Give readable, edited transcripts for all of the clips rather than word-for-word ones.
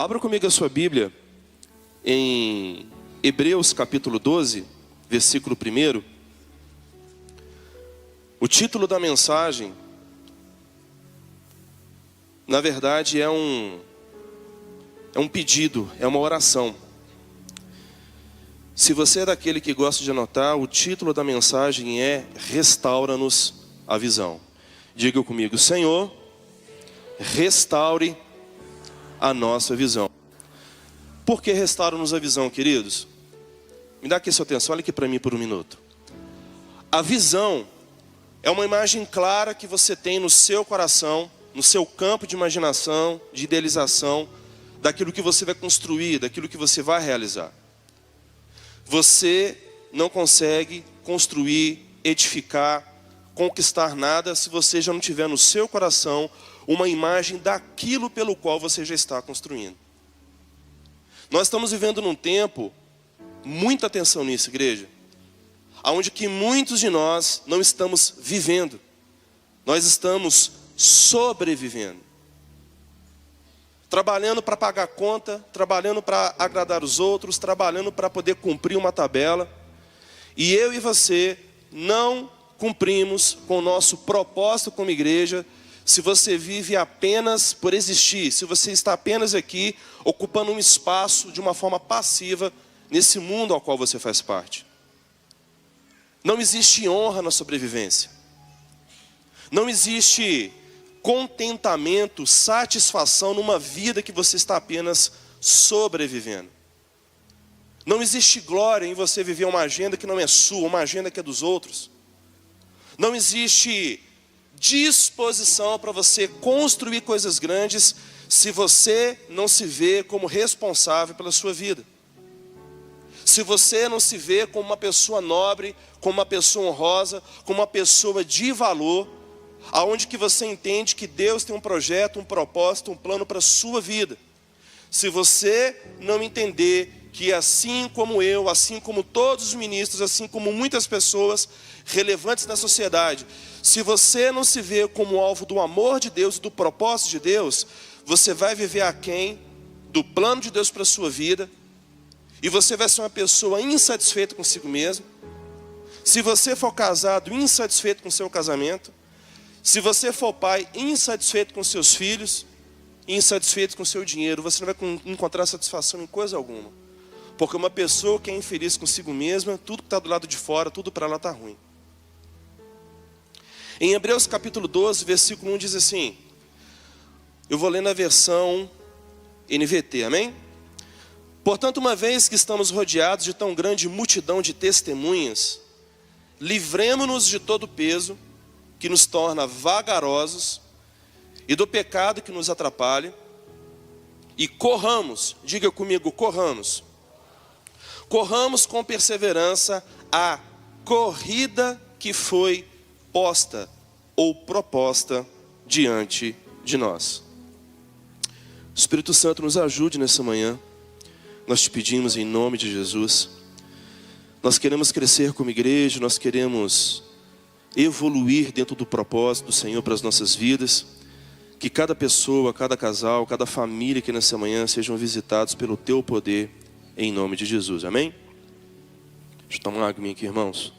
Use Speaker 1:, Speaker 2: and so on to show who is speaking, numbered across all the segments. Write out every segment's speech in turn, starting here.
Speaker 1: Abra comigo a sua Bíblia em Hebreus capítulo 12, versículo 1. O título da mensagem, na verdade, é um pedido, é uma oração. Se você é daquele que gosta de anotar, o título da mensagem é Restaura-nos a visão. Diga comigo: Senhor, restaure a nossa visão. Por que restaura-nos a visão, queridos? Me dá aqui sua atenção, olha aqui para mim por um minuto. A visão é uma imagem clara que você tem no seu coração, no seu campo de imaginação, de idealização, daquilo que você vai construir, daquilo que você vai realizar. Você não consegue construir, edificar, conquistar nada se você já não tiver no seu coração uma imagem daquilo pelo qual você já está construindo. Nós estamos vivendo num tempo, muita atenção nisso, igreja, onde que muitos de nós não estamos vivendo, nós estamos sobrevivendo. Trabalhando para pagar conta, trabalhando para agradar os outros, trabalhando para poder cumprir uma tabela. E eu e você não cumprimos com o nosso propósito como igreja se você vive apenas por existir, se você está apenas aqui ocupando um espaço de uma forma passiva nesse mundo ao qual você faz parte. Não existe honra na sobrevivência. Não existe contentamento, satisfação numa vida que você está apenas sobrevivendo. Não existe glória em você viver uma agenda que não é sua, uma agenda que é dos outros. Não existe disposição para você construir coisas grandes se você não se vê como responsável pela sua vida. Se você não se vê como uma pessoa nobre, como uma pessoa honrosa, como uma pessoa de valor, aonde que você entende que Deus tem um projeto, um propósito, um plano para a sua vida. Se você não entender que assim como eu, assim como todos os ministros, assim como muitas pessoas relevantes na sociedade, se você não se vê como alvo do amor de Deus e do propósito de Deus, você vai viver aquém do plano de Deus para a sua vida, e você vai ser uma pessoa insatisfeita consigo mesmo. Se você for casado, insatisfeito com o seu casamento. Se você for pai, insatisfeito com seus filhos, insatisfeito com seu dinheiro, você não vai encontrar satisfação em coisa alguma. Porque uma pessoa que é infeliz consigo mesma, tudo que está do lado de fora, tudo para ela está ruim. Em Hebreus capítulo 12, versículo 1 diz assim, eu vou ler na versão NVT, amém? Portanto, uma vez que estamos rodeados de tão grande multidão de testemunhas, livremo-nos de todo o peso que nos torna vagarosos e do pecado que nos atrapalha, e corramos, diga comigo, corramos com perseverança a corrida que foi posta ou proposta diante de nós. O Espírito Santo nos ajude nessa manhã, nós te pedimos em nome de Jesus. Nós queremos crescer como igreja, nós queremos evoluir dentro do propósito do Senhor para as nossas vidas. Que cada pessoa, cada casal, cada família que nessa manhã sejam visitados pelo teu poder, em nome de Jesus, amém? Deixa eu tomar uma água aqui, irmãos.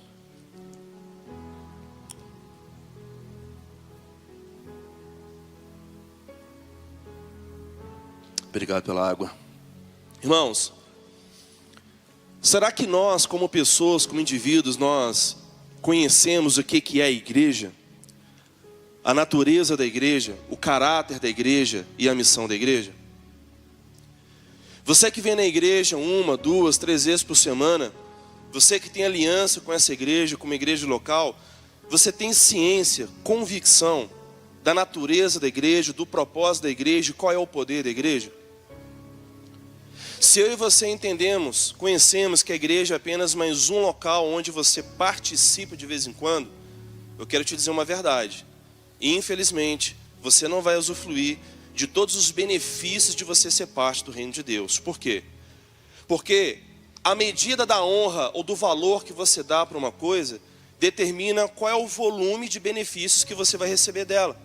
Speaker 1: Obrigado pela água. Irmãos, será que nós como pessoas, como indivíduos, nós conhecemos o que é a igreja? A natureza da igreja, o caráter da igreja e a missão da igreja? Você que vem na igreja 1, 2, 3 vezes por semana, você que tem aliança com essa igreja, com uma igreja local, você tem ciência, convicção da natureza da igreja, do propósito da igreja, qual é o poder da igreja? Se eu e você entendemos, conhecemos que a igreja é apenas mais um local onde você participa de vez em quando, eu quero te dizer uma verdade. Infelizmente, você não vai usufruir de todos os benefícios de você ser parte do reino de Deus. Por quê? Porque a medida da honra ou do valor que você dá para uma coisa determina qual é o volume de benefícios que você vai receber dela.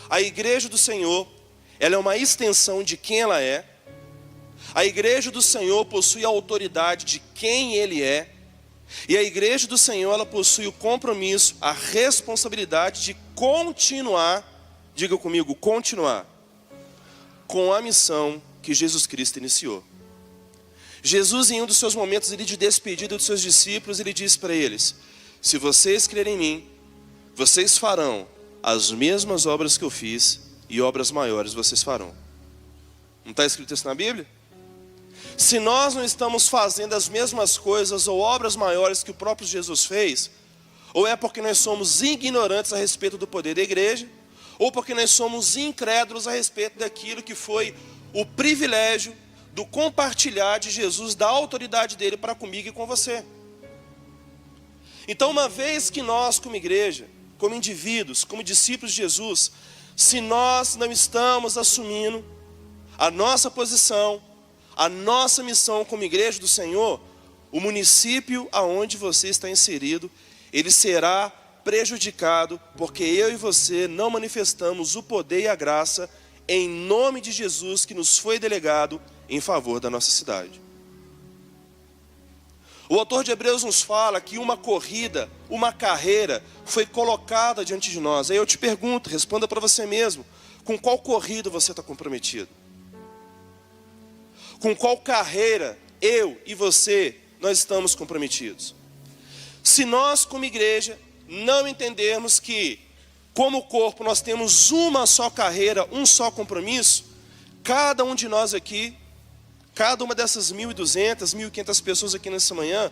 Speaker 1: A igreja do Senhor, ela é uma extensão de quem ela é. A igreja do Senhor possui a autoridade de quem Ele é. E a igreja do Senhor, ela possui o compromisso, a responsabilidade de continuar, diga comigo, continuar, com a missão que Jesus Cristo iniciou. Jesus, em um dos seus momentos de despedida dos seus discípulos, ele disse para eles: se vocês crerem em mim, vocês farão as mesmas obras que eu fiz, e obras maiores vocês farão. Não está escrito isso na Bíblia? Se nós não estamos fazendo as mesmas coisas ou obras maiores que o próprio Jesus fez, ou é porque nós somos ignorantes a respeito do poder da igreja, ou porque nós somos incrédulos a respeito daquilo que foi o privilégio do compartilhar de Jesus, da autoridade dele para comigo e com você. Então, uma vez que nós, como igreja, como indivíduos, como discípulos de Jesus, se nós não estamos assumindo a nossa posição, a nossa missão como igreja do Senhor, o município aonde você está inserido, ele será prejudicado, porque eu e você não manifestamos o poder e a graça em nome de Jesus que nos foi delegado em favor da nossa cidade. O autor de Hebreus nos fala que uma corrida, uma carreira foi colocada diante de nós. Aí eu te pergunto, responda para você mesmo, com qual corrida você está comprometido? Com qual carreira eu e você, nós estamos comprometidos? Se nós como igreja não entendermos que, como corpo, nós temos uma só carreira, um só compromisso, cada um de nós aqui, cada uma dessas 1.200, 1.500 pessoas aqui nessa manhã,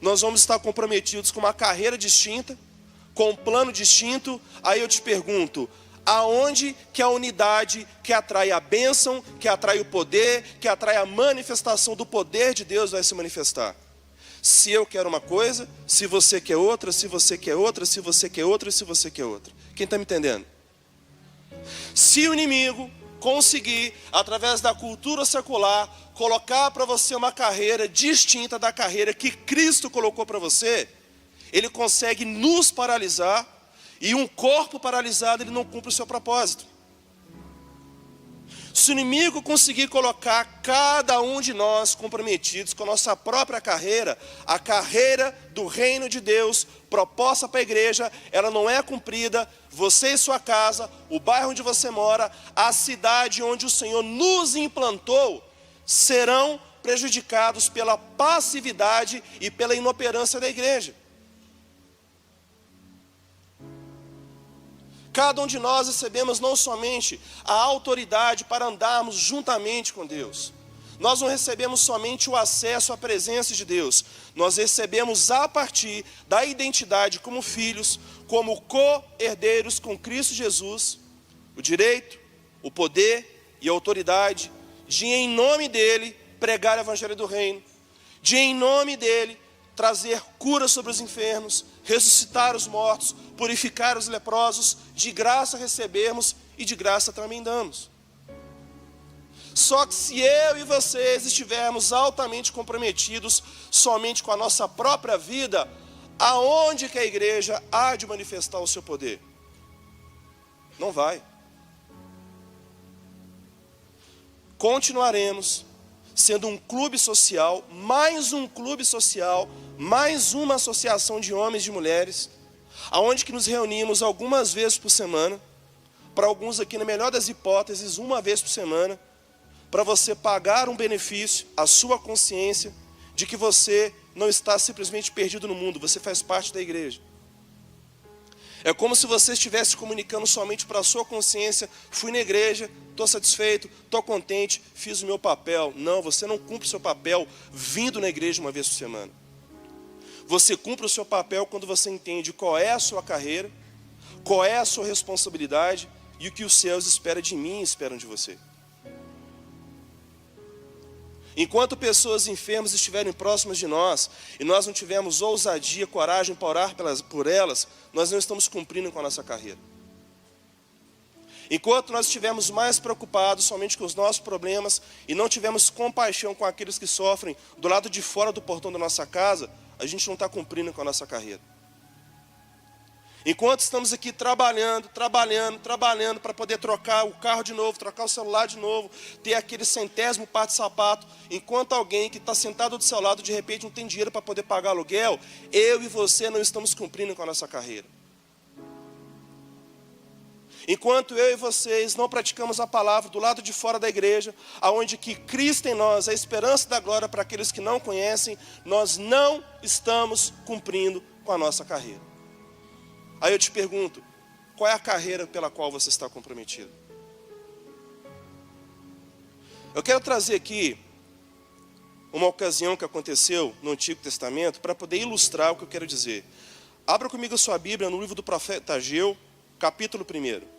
Speaker 1: nós vamos estar comprometidos com uma carreira distinta, com um plano distinto. Aí eu te pergunto, aonde que a unidade que atrai a bênção, que atrai o poder, que atrai a manifestação do poder de Deus vai se manifestar? Se eu quero uma coisa, se você quer outra, se você quer outra, se você quer outra, se você quer outra. Quem está me entendendo? Se o inimigo conseguir, através da cultura secular, colocar para você uma carreira distinta da carreira que Cristo colocou para você, ele consegue nos paralisar, e um corpo paralisado, ele não cumpre o seu propósito. Se o inimigo conseguir colocar cada um de nós comprometidos com a nossa própria carreira, a carreira do reino de Deus, proposta para a igreja, ela não é cumprida, você e sua casa, o bairro onde você mora, a cidade onde o Senhor nos implantou, serão prejudicados pela passividade e pela inoperância da igreja. Cada um de nós recebemos não somente a autoridade para andarmos juntamente com Deus. Nós não recebemos somente o acesso à presença de Deus. Nós recebemos a partir da identidade como filhos, como co-herdeiros com Cristo Jesus, o direito, o poder e a autoridade de, em nome dele, pregar o evangelho do reino, de, em nome dele, trazer cura sobre os enfermos, ressuscitar os mortos, purificar os leprosos, de graça recebermos e de graça também damos. Só que se eu e vocês estivermos altamente comprometidos somente com a nossa própria vida, aonde que a igreja há de manifestar o seu poder? Não vai. Continuaremos sendo um clube social, mais uma associação de homens e de mulheres, aonde que nos reunimos algumas vezes por semana, para alguns aqui, na melhor das hipóteses, uma vez por semana, para você pagar um benefício à sua consciência de que você não está simplesmente perdido no mundo, você faz parte da igreja. É como se você estivesse comunicando somente para a sua consciência: fui na igreja, estou satisfeito, estou contente, fiz o meu papel. Não, você não cumpre o seu papel vindo na igreja uma vez por semana. Você cumpre o seu papel quando você entende qual é a sua carreira, qual é a sua responsabilidade e o que os céus esperam de mim e esperam de você. Enquanto pessoas enfermas estiverem próximas de nós e nós não tivermos ousadia, coragem para orar por elas, nós não estamos cumprindo com a nossa carreira. Enquanto nós estivermos mais preocupados somente com os nossos problemas e não tivermos compaixão com aqueles que sofrem do lado de fora do portão da nossa casa, a gente não está cumprindo com a nossa carreira. Enquanto estamos aqui trabalhando para poder trocar o carro de novo, trocar o celular de novo, ter aquele centésimo par de sapato, enquanto alguém que está sentado do seu lado, de repente não tem dinheiro para poder pagar aluguel, eu e você não estamos cumprindo com a nossa carreira. Enquanto eu e vocês não praticamos a palavra do lado de fora da igreja, aonde que Cristo em nós, a esperança da glória para aqueles que não conhecem, nós não estamos cumprindo com a nossa carreira. Aí eu te pergunto, qual é a carreira pela qual você está comprometido? Eu quero trazer aqui uma ocasião que aconteceu no Antigo Testamento para poder ilustrar o que eu quero dizer. Abra comigo a sua Bíblia no livro do profeta Ageu, capítulo 1.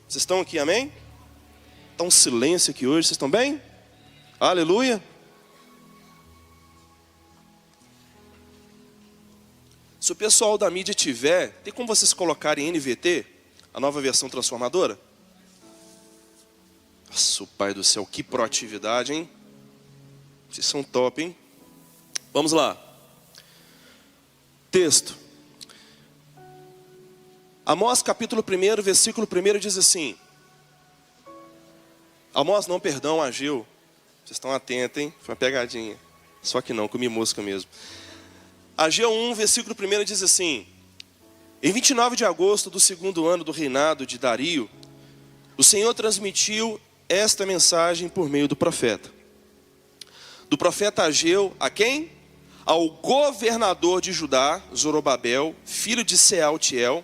Speaker 1: Vocês estão aqui, amém? Está um silêncio aqui hoje, vocês estão bem? Aleluia! Se o pessoal da mídia tiver, tem como vocês colocarem NVT, a nova versão transformadora? Nossa, o pai do céu, que proatividade, hein? Vocês são top, hein? Vamos lá. Texto. Amós capítulo 1, versículo 1 diz assim. Amós não, perdão, Ageu. Vocês estão atentos, hein? Foi uma pegadinha. Só que não, comi mosca mesmo. Ageu 1, versículo 1 diz assim: em 29 de agosto do 2º ano do reinado de Dario, o Senhor transmitiu esta mensagem por meio do profeta. Do profeta Ageu, a quem? Ao governador de Judá, Zorobabel, filho de Sealtiel,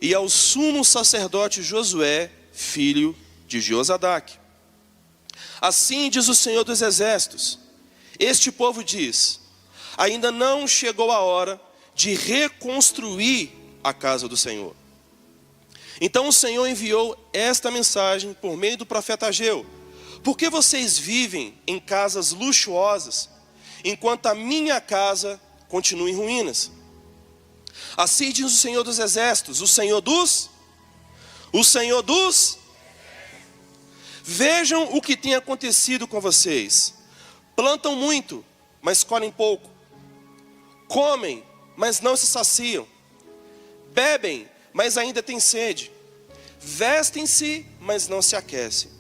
Speaker 1: e ao sumo sacerdote Josué, filho de Josadaque. Assim diz o Senhor dos Exércitos: este povo diz, ainda não chegou a hora de reconstruir a casa do Senhor. Então o Senhor enviou esta mensagem por meio do profeta Ageu: por que vocês vivem em casas luxuosas, enquanto a minha casa continua em ruínas? Assim diz o Senhor dos Exércitos, o Senhor dos... Vejam o que tem acontecido com vocês. Plantam muito, mas colhem pouco. Comem, mas não se saciam. Bebem, mas ainda têm sede. Vestem-se, mas não se aquecem.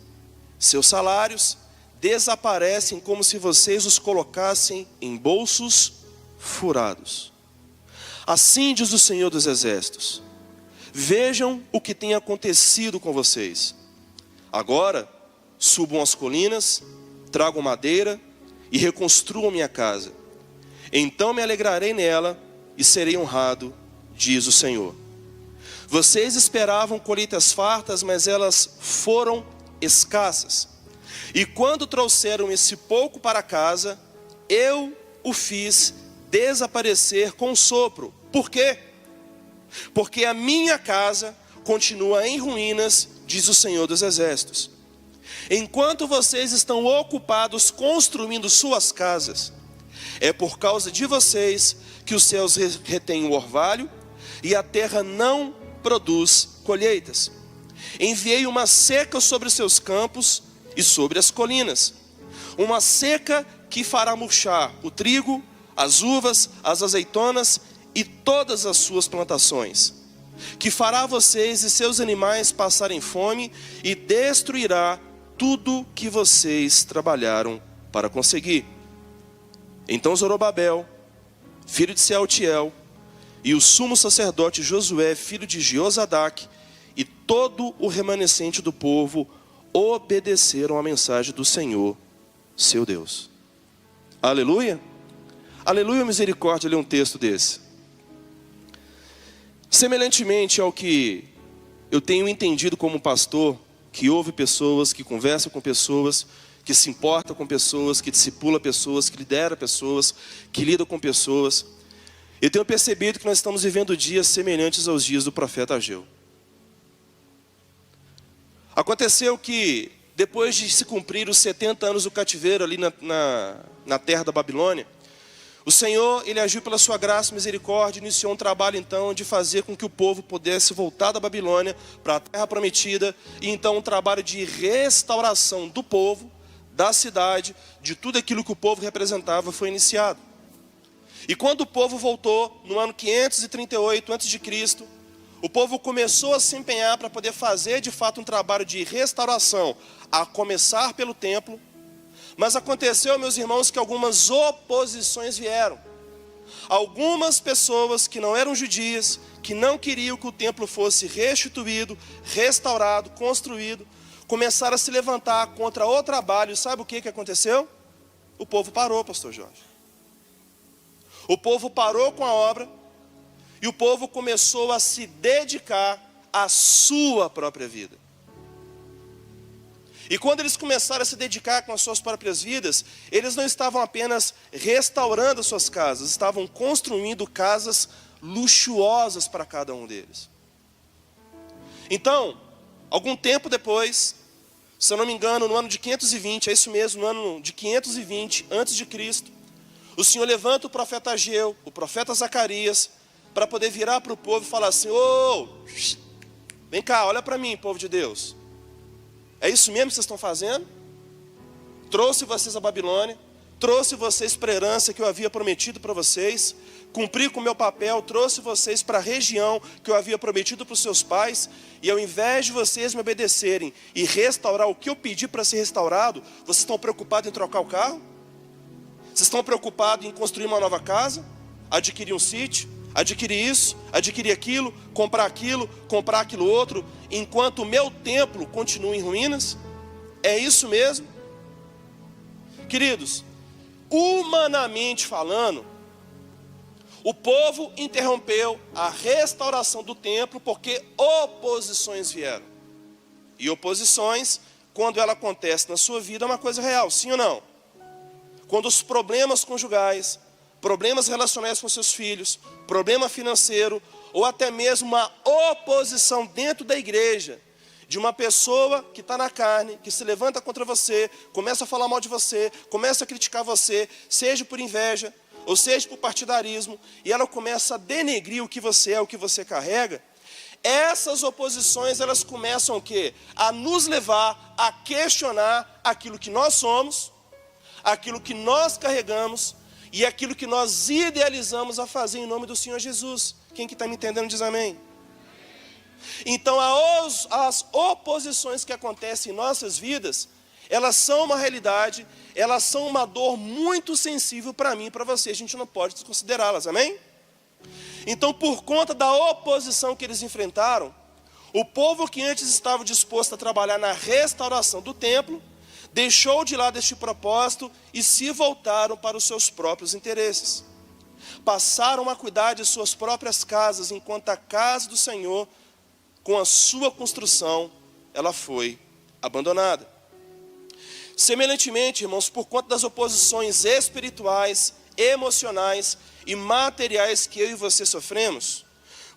Speaker 1: Seus salários desaparecem como se vocês os colocassem em bolsos furados. Assim diz o Senhor dos Exércitos: vejam o que tem acontecido com vocês. Agora, subam as colinas, tragam madeira e reconstruam minha casa. Então me alegrarei nela e serei honrado, diz o Senhor. Vocês esperavam colheitas fartas, mas elas foram escassas. E quando trouxeram esse pouco para casa, eu o fiz desaparecer com sopro. Por quê? Porque a minha casa continua em ruínas, diz o Senhor dos Exércitos. Enquanto vocês estão ocupados construindo suas casas, é por causa de vocês que os céus retêm o orvalho e a terra não produz colheitas. Enviei uma seca sobre os seus campos e sobre as colinas, uma seca que fará murchar o trigo, as uvas, as azeitonas e todas as suas plantações, que fará vocês e seus animais passarem fome e destruirá tudo que vocês trabalharam para conseguir. Então Zorobabel, filho de Sealtiel, e o sumo sacerdote Josué, filho de Josadaque, e todo o remanescente do povo obedeceram à mensagem do Senhor, seu Deus. Aleluia? Aleluia, misericórdia, ler um texto desse. Semelhantemente ao que eu tenho entendido como pastor, que ouve pessoas, que conversa com pessoas, que se importa com pessoas, que discipula pessoas, que lidera pessoas, que lida com pessoas, eu tenho percebido que nós estamos vivendo dias semelhantes aos dias do profeta Ageu. Aconteceu que, depois de se cumprir os 70 anos do cativeiro ali na terra da Babilônia, o Senhor, Ele agiu pela sua graça e misericórdia, iniciou um trabalho então de fazer com que o povo pudesse voltar da Babilônia para a terra prometida, e então um trabalho de restauração do povo, da cidade, de tudo aquilo que o povo representava foi iniciado. E quando o povo voltou, no ano 538 a.C., o povo começou a se empenhar para poder fazer de fato um trabalho de restauração, a começar pelo templo. Mas aconteceu, meus irmãos, que algumas oposições vieram. Algumas pessoas que não eram judias, que não queriam que o templo fosse restituído, restaurado, construído, começaram a se levantar contra o trabalho. E sabe o que aconteceu? O povo parou, pastor Jorge. O povo parou com a obra e o povo começou a se dedicar à sua própria vida. E quando eles começaram a se dedicar com as suas próprias vidas, eles não estavam apenas restaurando as suas casas, estavam construindo casas luxuosas para cada um deles. Então, algum tempo depois, se eu não me engano, no ano de 520, é isso mesmo, no ano de 520 a.C., o Senhor levanta o profeta Ageu, o profeta Zacarias, para poder virar para o povo e falar assim: ô, vem cá, olha para mim, povo de Deus. É isso mesmo que vocês estão fazendo? Trouxe vocês a Babilônia, trouxe vocês para a herança que eu havia prometido para vocês, cumpri com o meu papel, trouxe vocês para a região que eu havia prometido para os seus pais, e ao invés de vocês me obedecerem e restaurar o que eu pedi para ser restaurado, vocês estão preocupados em trocar o carro? Vocês estão preocupados em construir uma nova casa? Adquirir um sítio? Adquirir isso? Adquirir aquilo? Comprar aquilo outro? Enquanto o meu templo continua em ruínas? É isso mesmo? Queridos, humanamente falando, o povo interrompeu a restauração do templo porque oposições vieram. E oposições, quando ela acontece na sua vida, é uma coisa real, sim ou não? Quando os problemas conjugais, problemas relacionais com seus filhos, problema financeiro, ou até mesmo uma oposição dentro da igreja, de uma pessoa que está na carne, que se levanta contra você, começa a falar mal de você, começa a criticar você, seja por inveja, ou seja por partidarismo, e ela começa a denegrir o que você é, o que você carrega, essas oposições, elas começam o quê? A nos levar a questionar aquilo que nós somos, aquilo que nós carregamos e aquilo que nós idealizamos a fazer em nome do Senhor Jesus. Quem que está me entendendo diz amém. Então as oposições que acontecem em nossas vidas, elas são uma realidade, elas são uma dor muito sensível para mim e para você. A gente não pode desconsiderá-las, amém? Então, por conta da oposição que eles enfrentaram, o povo que antes estava disposto a trabalhar na restauração do templo, deixou de lado este propósito e se voltaram para os seus próprios interesses. Passaram a cuidar de suas próprias casas, enquanto a casa do Senhor, com a sua construção, ela foi abandonada. Semelhantemente, irmãos, por conta das oposições espirituais, emocionais e materiais que eu e você sofremos,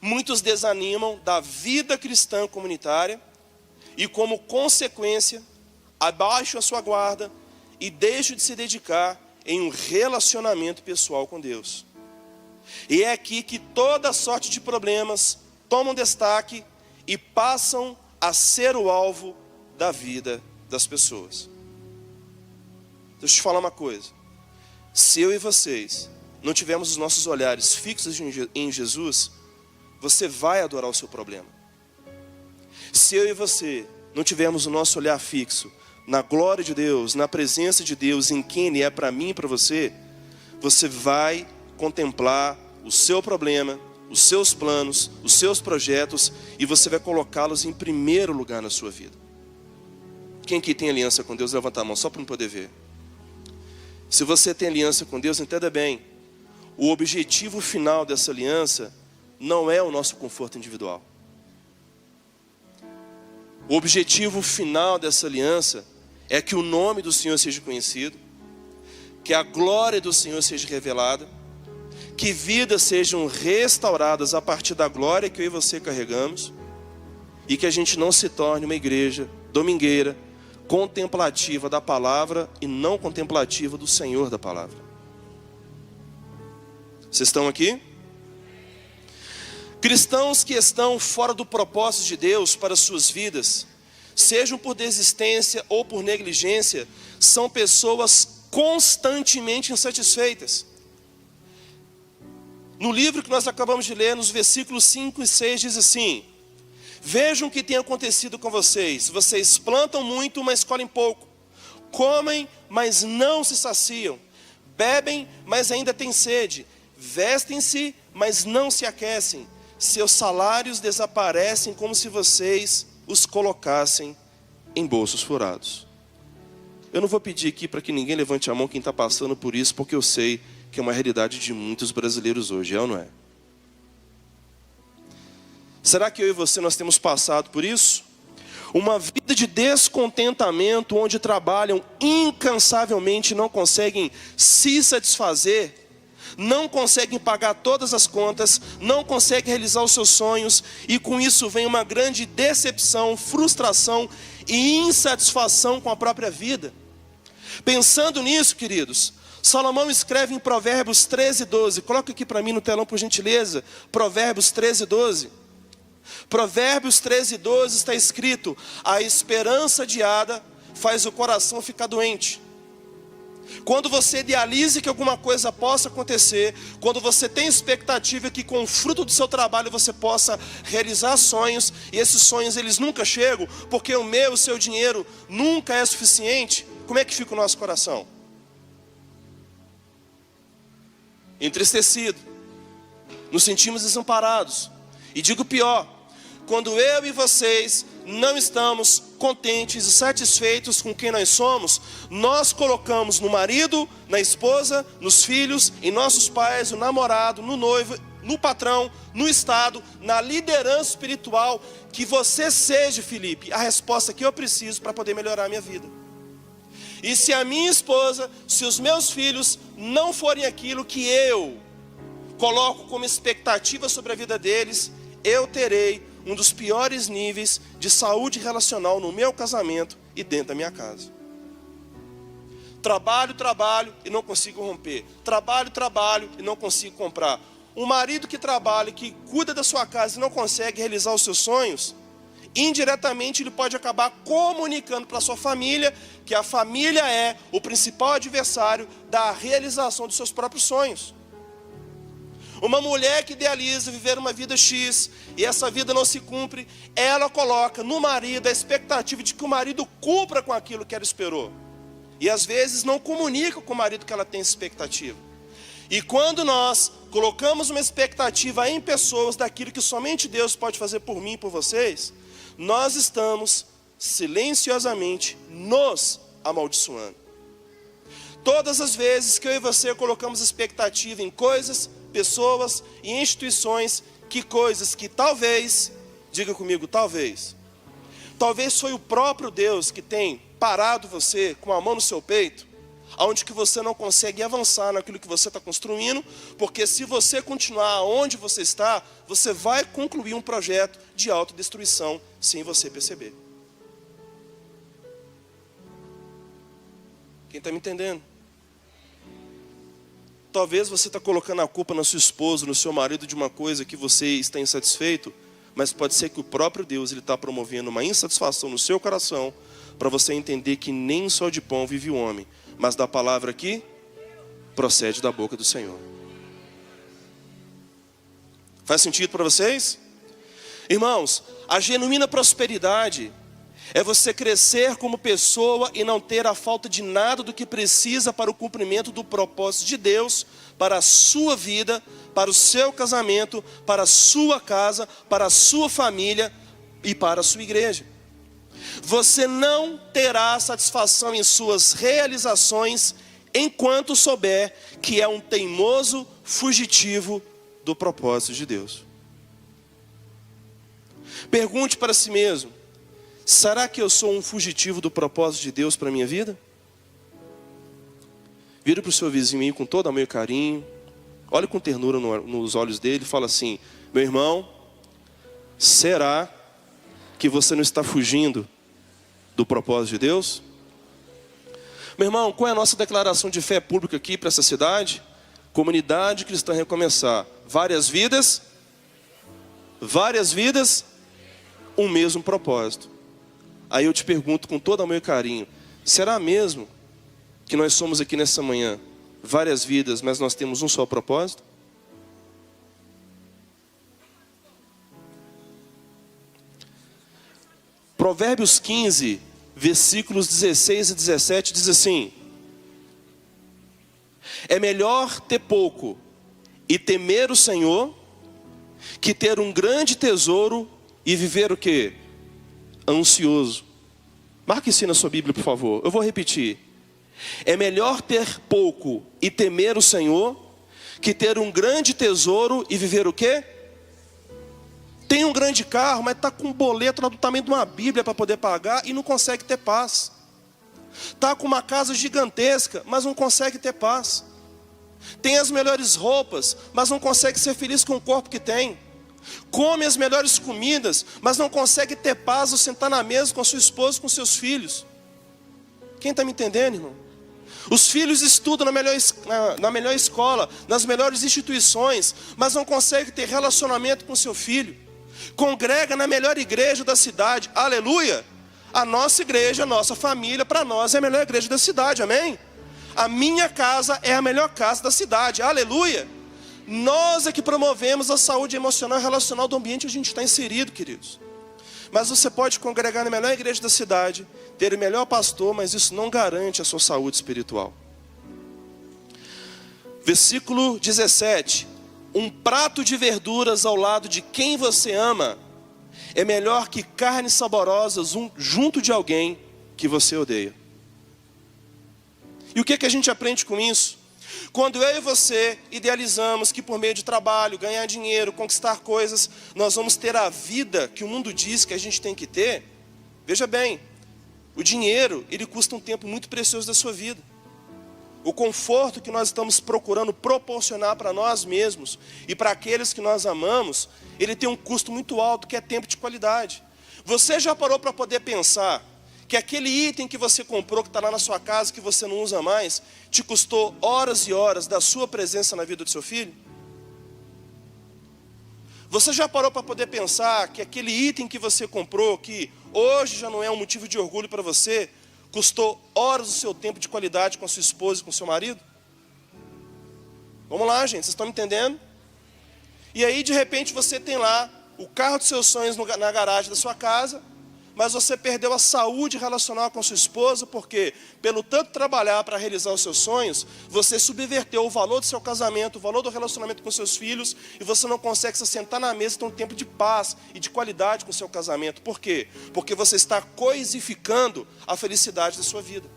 Speaker 1: muitos desanimam da vida cristã comunitária e, como consequência, abaixam a sua guarda e deixam de se dedicar em um relacionamento pessoal com Deus. E é aqui que toda sorte de problemas tomam destaque e passam a ser o alvo da vida das pessoas. Deixa eu te falar uma coisa. Se eu e vocês não tivermos os nossos olhares fixos em Jesus, você vai adorar o seu problema. Se eu e você não tivermos o nosso olhar fixo na glória de Deus, na presença de Deus, em quem Ele é para mim e para você, você vai contemplar o seu problema, os seus planos, os seus projetos, e você vai colocá-los em primeiro lugar na sua vida. Quem aqui tem aliança com Deus, levanta a mão, só para não poder ver. Se você tem aliança com Deus, entenda bem, o objetivo final dessa aliança não é o nosso conforto individual. O objetivo final dessa aliança é que o nome do Senhor seja conhecido, que a glória do Senhor seja revelada, que vidas sejam restauradas a partir da glória que eu e você carregamos, e que a gente não se torne uma igreja domingueira, contemplativa da palavra e não contemplativa do Senhor da palavra. Vocês estão aqui? Cristãos que estão fora do propósito de Deus para suas vidas, sejam por desistência ou por negligência, são pessoas constantemente insatisfeitas. No livro que nós acabamos de ler, nos versículos 5 e 6, diz assim: vejam o que tem acontecido com vocês. Vocês plantam muito, mas colhem pouco. Comem, mas não se saciam. Bebem, mas ainda têm sede. Vestem-se, mas não se aquecem. Seus salários desaparecem como se vocês os colocassem em bolsos furados. Eu não vou pedir aqui para que ninguém levante a mão quem está passando por isso, porque eu sei que é uma realidade de muitos brasileiros hoje, é ou não é? Será que eu e você nós temos passado por isso? Uma vida de descontentamento, onde trabalham incansavelmente e não conseguem se satisfazer, não conseguem pagar todas as contas, não conseguem realizar os seus sonhos, e com isso vem uma grande decepção, frustração e insatisfação com a própria vida. Pensando nisso, queridos, Salomão escreve em Provérbios 13:12, coloca aqui para mim no telão por gentileza, Provérbios 13:12. Provérbios 13:12 está escrito: a esperança adiada faz o coração ficar doente. Quando você idealiza que alguma coisa possa acontecer, quando você tem expectativa que com o fruto do seu trabalho você possa realizar sonhos, e esses sonhos eles nunca chegam, porque o seu dinheiro nunca é suficiente, como é que fica o nosso coração? Entristecido, nos sentimos desamparados. E digo pior, quando eu e vocês não estamos contentes e satisfeitos com quem nós somos, nós colocamos no marido, na esposa, nos filhos, em nossos pais, no namorado, no noivo, no patrão, no estado, na liderança espiritual, que você seja, Felipe, a resposta que eu preciso para poder melhorar a minha vida. E se a minha esposa, se os meus filhos não forem aquilo que eu coloco como expectativa sobre a vida deles, eu terei um dos piores níveis de saúde relacional no meu casamento e dentro da minha casa. Trabalho e não consigo romper. Trabalho e não consigo comprar. Um marido que trabalha, que cuida da sua casa e não consegue realizar os seus sonhos, indiretamente ele pode acabar comunicando para a sua família que a família é o principal adversário da realização dos seus próprios sonhos. Uma mulher que idealiza viver uma vida X e essa vida não se cumpre, ela coloca no marido a expectativa de que o marido cumpra com aquilo que ela esperou. E às vezes não comunica com o marido que ela tem expectativa. E quando nós colocamos uma expectativa em pessoas daquilo que somente Deus pode fazer por mim e por vocês, nós estamos silenciosamente nos amaldiçoando. Todas as vezes que eu e você colocamos expectativa em coisas, pessoas e instituições, que coisas que talvez, diga comigo, talvez foi o próprio Deus que tem parado você com a mão no seu peito, aonde que você não consegue avançar naquilo que você está construindo, porque se você continuar onde você está, você vai concluir um projeto de autodestruição sem você perceber. Quem está me entendendo? Talvez você está colocando a culpa na sua esposa, no seu marido, de uma coisa que você está insatisfeito, mas pode ser que o próprio Deus está promovendo uma insatisfação no seu coração, para você entender que nem só de pão vive o homem, mas da palavra que procede da boca do Senhor. Faz sentido para vocês? Irmãos, a genuína prosperidade é você crescer como pessoa e não ter a falta de nada do que precisa para o cumprimento do propósito de Deus, para a sua vida, para o seu casamento, para a sua casa, para a sua família e para a sua igreja. Você não terá satisfação em suas realizações enquanto souber que é um teimoso fugitivo do propósito de Deus. Pergunte para si mesmo: será que eu sou um fugitivo do propósito de Deus para a minha vida? Vira para o seu vizinho aí com todo amor e carinho, olhe com ternura nos olhos dele e fala assim: meu irmão, será que você não está fugindo do propósito de Deus? Meu irmão, qual é a nossa declaração de fé pública aqui para essa cidade? Comunidade Cristã Recomeçar. Várias vidas, um mesmo propósito. Aí eu te pergunto com todo amor e carinho: será mesmo que nós somos aqui nessa manhã várias vidas, mas nós temos um só propósito? Provérbios 15, versículos 16 e 17 diz assim: é melhor ter pouco e temer o Senhor, que ter um grande tesouro e viver o quê? Ansioso. Marque isso na sua Bíblia, por favor. Eu vou repetir. É melhor ter pouco e temer o Senhor, que ter um grande tesouro e viver o quê? Tem um grande carro, mas está com um boleto do tamanho de uma Bíblia para poder pagar e não consegue ter paz. Está com uma casa gigantesca, mas não consegue ter paz. Tem as melhores roupas, mas não consegue ser feliz com o corpo que tem. Come as melhores comidas, mas não consegue ter paz ao sentar na mesa com a sua esposa, com seus filhos. Quem está me entendendo, irmão? Os filhos estudam na melhor escola, nas melhores instituições, mas não consegue ter relacionamento com seu filho. Congrega na melhor igreja da cidade, aleluia. A nossa igreja, a nossa família, para nós é a melhor igreja da cidade, amém? A minha casa é a melhor casa da cidade, aleluia. Nós é que promovemos a saúde emocional e relacional do ambiente onde a gente está inserido, queridos. Mas você pode congregar na melhor igreja da cidade, ter o melhor pastor, mas isso não garante a sua saúde espiritual. Versículo 17. Um prato de verduras ao lado de quem você ama é melhor que carnes saborosas junto de alguém que você odeia. E o que a gente aprende com isso? Quando eu e você idealizamos que por meio de trabalho, ganhar dinheiro, conquistar coisas, nós vamos ter a vida que o mundo diz que a gente tem que ter, veja bem, o dinheiro, ele custa um tempo muito precioso da sua vida. O conforto que nós estamos procurando proporcionar para nós mesmos e para aqueles que nós amamos, ele tem um custo muito alto, que é tempo de qualidade. Você já parou para poder pensar que aquele item que você comprou, que está lá na sua casa, que você não usa mais, te custou horas e horas da sua presença na vida do seu filho? Você já parou para poder pensar que aquele item que você comprou, que hoje já não é um motivo de orgulho para você, custou horas do seu tempo de qualidade com a sua esposa e com o seu marido? Vamos lá, gente, vocês estão me entendendo? E aí, de repente, você tem lá o carro dos seus sonhos na garagem da sua casa, mas você perdeu a saúde relacional com a sua esposa, porque pelo tanto trabalhar para realizar os seus sonhos, você subverteu o valor do seu casamento, o valor do relacionamento com seus filhos, e você não consegue se sentar na mesa e ter um tempo de paz e de qualidade com o seu casamento. Por quê? Porque você está coisificando a felicidade da sua vida.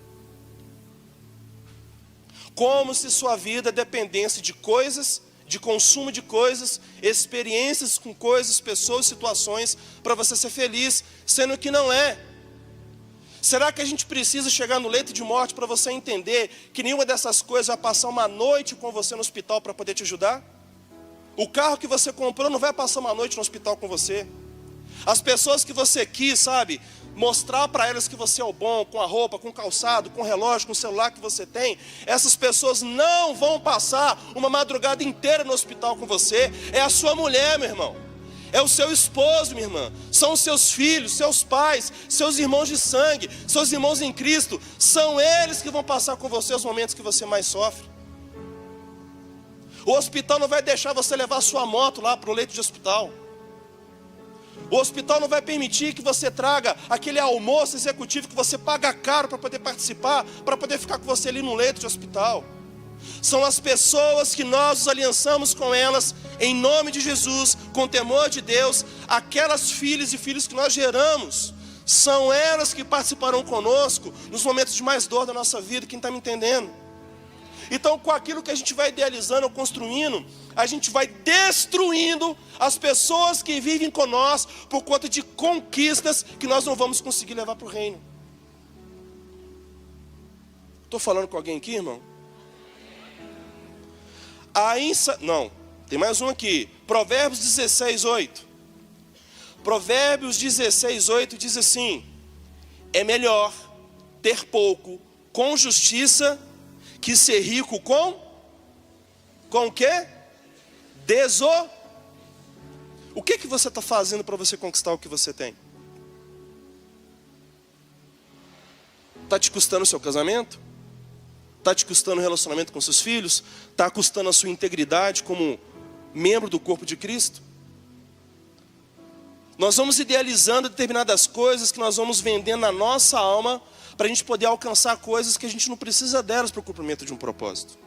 Speaker 1: Como se sua vida dependesse de coisas, de consumo de coisas, experiências com coisas, pessoas, situações, para você ser feliz, sendo que não é. Será que a gente precisa chegar no leito de morte para você entender que nenhuma dessas coisas vai passar uma noite com você no hospital para poder te ajudar? O carro que você comprou não vai passar uma noite no hospital com você. As pessoas que você quis, sabe, mostrar para elas que você é o bom, com a roupa, com o calçado, com o relógio, com o celular que você tem, essas pessoas não vão passar uma madrugada inteira no hospital com você. É a sua mulher, meu irmão. É o seu esposo, minha irmã. São os seus filhos, seus pais, seus irmãos de sangue, seus irmãos em Cristo. São eles que vão passar com você os momentos que você mais sofre. O hospital não vai deixar você levar a sua moto lá para o leito de hospital. O hospital não vai permitir que você traga aquele almoço executivo que você paga caro para poder participar, para poder ficar com você ali no leito de hospital. São as pessoas que nós nos aliançamos com elas, em nome de Jesus, com temor de Deus, aquelas filhas e filhos que nós geramos, são elas que participarão conosco nos momentos de mais dor da nossa vida. Quem está me entendendo? Então, com aquilo que a gente vai idealizando ou construindo, a gente vai destruindo as pessoas que vivem com nós por conta de conquistas que nós não vamos conseguir levar para o reino. Estou falando com alguém aqui, irmão? Não, tem mais um aqui. Provérbios 16, 8. Provérbios 16, 8 diz assim: é melhor ter pouco com justiça que ser rico com o quê? O que você está fazendo para você conquistar o que você tem? Está te custando o seu casamento? Está te custando o relacionamento com seus filhos? Está custando a sua integridade como membro do corpo de Cristo? Nós vamos idealizando determinadas coisas que nós vamos vendendo na nossa alma para a gente poder alcançar coisas que a gente não precisa delas para o cumprimento de um propósito.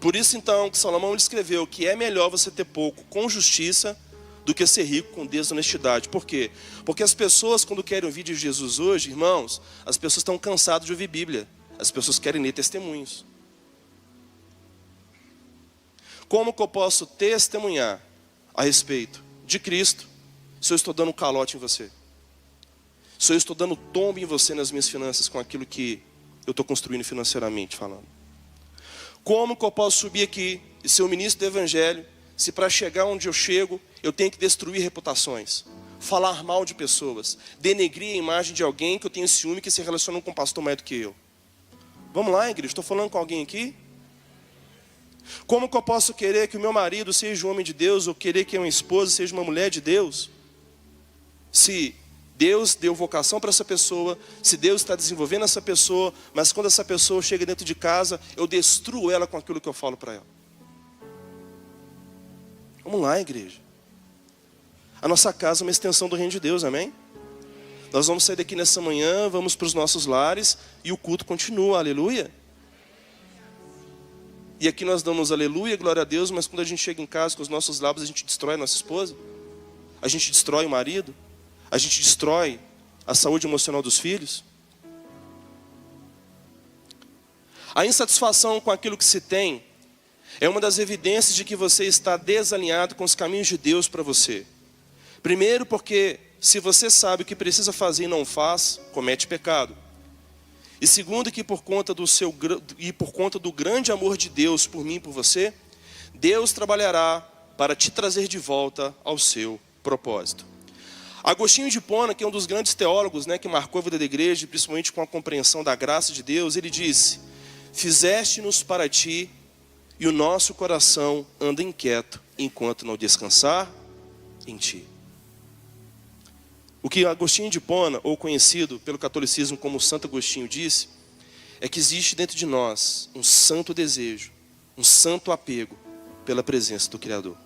Speaker 1: Por isso então que Salomão escreveu que é melhor você ter pouco com justiça do que ser rico com desonestidade. Por quê? Porque as pessoas, quando querem ouvir de Jesus hoje, irmãos, as pessoas estão cansadas de ouvir Bíblia. As pessoas querem ler testemunhos. Como que eu posso testemunhar a respeito de Cristo se eu estou dando um calote em você? Se eu estou dando tombo em você nas minhas finanças com aquilo que eu estou construindo financeiramente falando? Como que eu posso subir aqui e ser o ministro do Evangelho se para chegar onde eu chego eu tenho que destruir reputações, falar mal de pessoas, denegrir a imagem de alguém que eu tenho ciúme que se relaciona com um pastor mais do que eu? Vamos lá, igreja, estou falando com alguém aqui? Como que eu posso querer que o meu marido seja um homem de Deus, ou querer que a minha esposa seja uma mulher de Deus, se Deus deu vocação para essa pessoa, se Deus está desenvolvendo essa pessoa, mas quando essa pessoa chega dentro de casa, eu destruo ela com aquilo que eu falo para ela? Vamos lá, igreja. A nossa casa é uma extensão do reino de Deus, amém? Nós vamos sair daqui nessa manhã, vamos para os nossos lares e o culto continua, aleluia. E aqui nós damos aleluia, glória a Deus, mas quando a gente chega em casa com os nossos lábios, a gente destrói a nossa esposa, a gente destrói o marido, a gente destrói a saúde emocional dos filhos. A insatisfação com aquilo que se tem é uma das evidências de que você está desalinhado com os caminhos de Deus para você. Primeiro porque se você sabe o que precisa fazer e não faz, comete pecado. E segundo que por conta do grande amor de Deus por mim e por você, Deus trabalhará para te trazer de volta ao seu propósito. Agostinho de Hipona, que é um dos grandes teólogos, que marcou a vida da igreja, principalmente com a compreensão da graça de Deus, ele disse: fizeste-nos para ti, e o nosso coração anda inquieto, enquanto não descansar em ti. O que Agostinho de Hipona, ou conhecido pelo catolicismo como Santo Agostinho, disse, é que existe dentro de nós um santo desejo, um santo apego pela presença do Criador.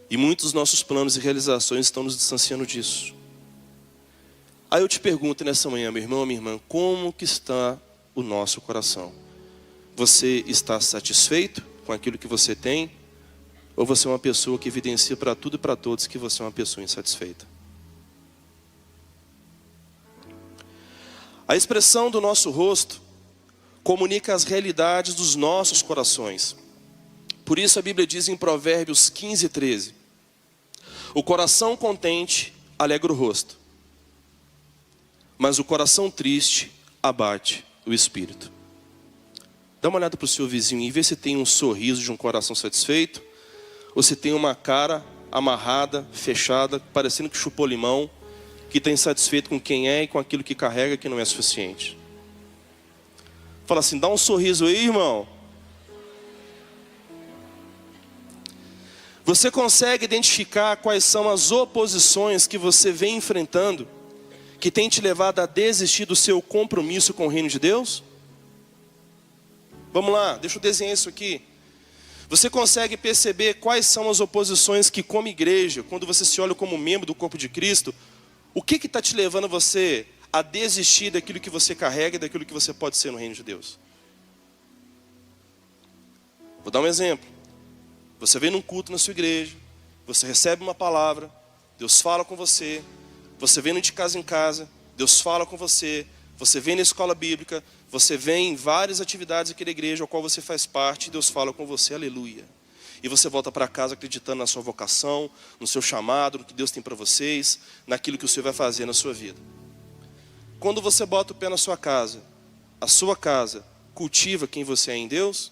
Speaker 1: E muitos dos nossos planos e realizações estão nos distanciando disso. Aí eu te pergunto nessa manhã, meu irmão, minha irmã, como que está o nosso coração? Você está satisfeito com aquilo que você tem? Ou você é uma pessoa que evidencia para tudo e para todos que você é uma pessoa insatisfeita? A expressão do nosso rosto comunica as realidades dos nossos corações. Por isso a Bíblia diz em Provérbios 15:13: o coração contente alegra o rosto, mas o coração triste abate o espírito. Dá uma olhada para o seu vizinho e vê se tem um sorriso de um coração satisfeito, ou se tem uma cara amarrada, fechada, parecendo que chupou limão, que está insatisfeito com quem é e com aquilo que carrega, que não é suficiente. Fala assim: dá um sorriso aí, irmão. Você consegue identificar quais são as oposições que você vem enfrentando, que tem te levado a desistir do seu compromisso com o reino de Deus? Vamos lá, deixa eu desenhar isso aqui. Você consegue perceber quais são as oposições que, como igreja, quando você se olha como membro do corpo de Cristo, o que está te levando você a desistir daquilo que você carrega e daquilo que você pode ser no reino de Deus? Vou dar um exemplo. Você vem num culto na sua igreja, você recebe uma palavra, Deus fala com você, você vem de casa em casa, Deus fala com você, você vem na escola bíblica, você vem em várias atividades aqui da igreja, ao qual você faz parte, e Deus fala com você, aleluia. E você volta para casa acreditando na sua vocação, no seu chamado, no que Deus tem para vocês, naquilo que o Senhor vai fazer na sua vida. Quando você bota o pé na sua casa, a sua casa cultiva quem você é em Deus?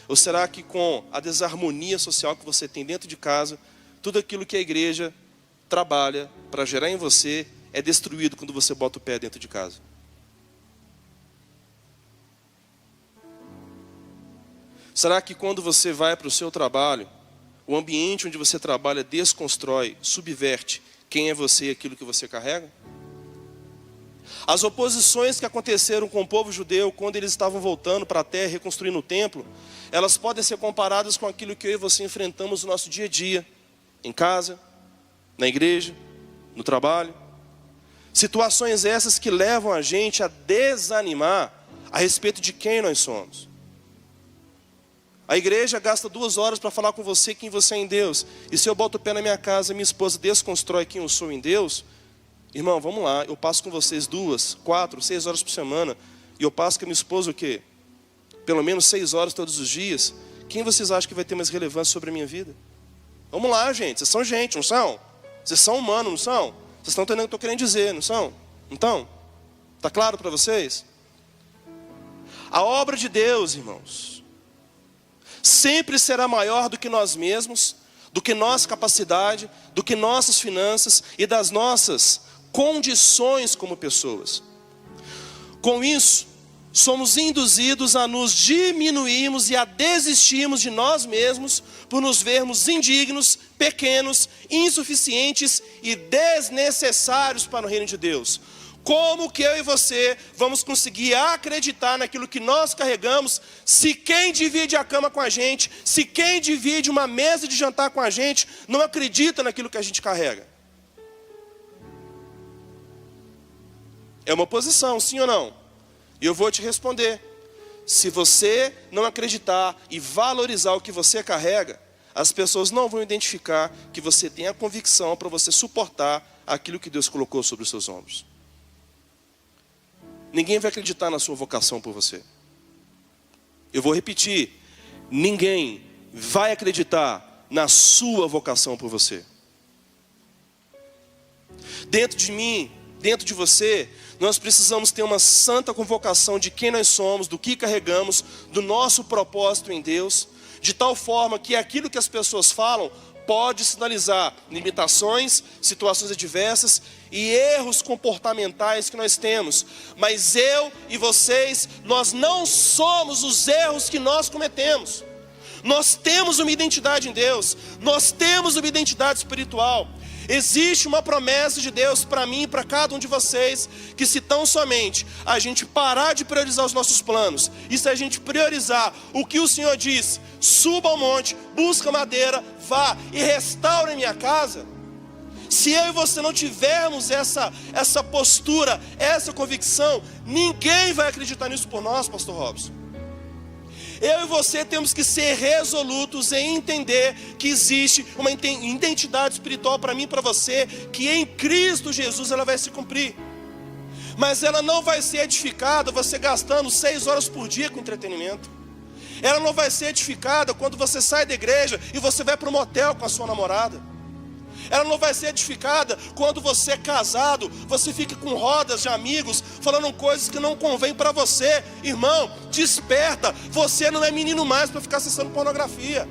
Speaker 1: Ou será que com a desarmonia social que você tem dentro de casa, tudo aquilo que a igreja trabalha para gerar em você é destruído quando você bota o pé dentro de casa? Será que quando você vai para o seu trabalho, o ambiente onde você trabalha desconstrói, subverte quem é você e aquilo que você carrega? As oposições que aconteceram com o povo judeu quando eles estavam voltando para a terra, reconstruindo o templo, elas podem ser comparadas com aquilo que eu e você enfrentamos no nosso dia a dia. em casa, na igreja, no trabalho. Situações essas que levam a gente a desanimar a respeito de quem nós somos. A igreja gasta 2 horas para falar com você quem você é em Deus. E se eu boto o pé na minha casa, minha esposa desconstrói quem eu sou em Deus, irmão, vamos lá, eu passo com vocês 2, 4, 6 horas por semana, e eu passo com a minha esposa o quê? Pelo menos 6 horas todos os dias. Quem vocês acham que vai ter mais relevância sobre a minha vida? Vamos lá, gente, vocês são gente, não são? Vocês são humanos, não são? Vocês estão entendendo o que eu estou querendo dizer, não são? Então, está claro para vocês? A obra de Deus, irmãos, sempre será maior do que nós mesmos, do que nossa capacidade, do que nossas finanças e das nossas condições como pessoas. Com isso, somos induzidos a nos diminuirmos e a desistirmos de nós mesmos por nos vermos indignos, pequenos, insuficientes e desnecessários para o reino de Deus. Como que eu e você vamos conseguir acreditar naquilo que nós carregamos, se quem divide a cama com a gente, se quem divide uma mesa de jantar com a gente, não acredita naquilo que a gente carrega? É uma posição, sim ou não? E eu vou te responder. Se você não acreditar e valorizar o que você carrega, as pessoas não vão identificar que você tem a convicção para você suportar aquilo que Deus colocou sobre os seus ombros. Ninguém vai acreditar na sua vocação por você. Eu vou repetir. Ninguém vai acreditar na sua vocação por você. Dentro de mim, dentro de você, nós precisamos ter uma santa convocação de quem nós somos, do que carregamos, do nosso propósito em Deus, de tal forma que aquilo que as pessoas falam pode sinalizar limitações, situações adversas e erros comportamentais que nós temos. Mas eu e vocês, nós não somos os erros que nós cometemos. Nós temos uma identidade em Deus, nós temos uma identidade espiritual. Existe uma promessa de Deus para mim e para cada um de vocês, que se tão somente a gente parar de priorizar os nossos planos, e se a gente priorizar o que o Senhor diz, suba ao monte, busca madeira, vá e restaure minha casa. Se eu e você não tivermos essa postura, essa convicção, ninguém vai acreditar nisso por nós, pastor Robson. Eu e você temos que ser resolutos em entender que existe uma identidade espiritual para mim e para você, que em Cristo Jesus ela vai se cumprir. Mas ela não vai ser edificada você gastando 6 horas por dia com entretenimento. Ela não vai ser edificada quando você sai da igreja e você vai para um motel com a sua namorada. Ela não vai ser edificada quando você é casado, você fica com rodas de amigos, falando coisas que não convêm para você. Irmão, desperta, você não é menino mais para ficar acessando pornografia.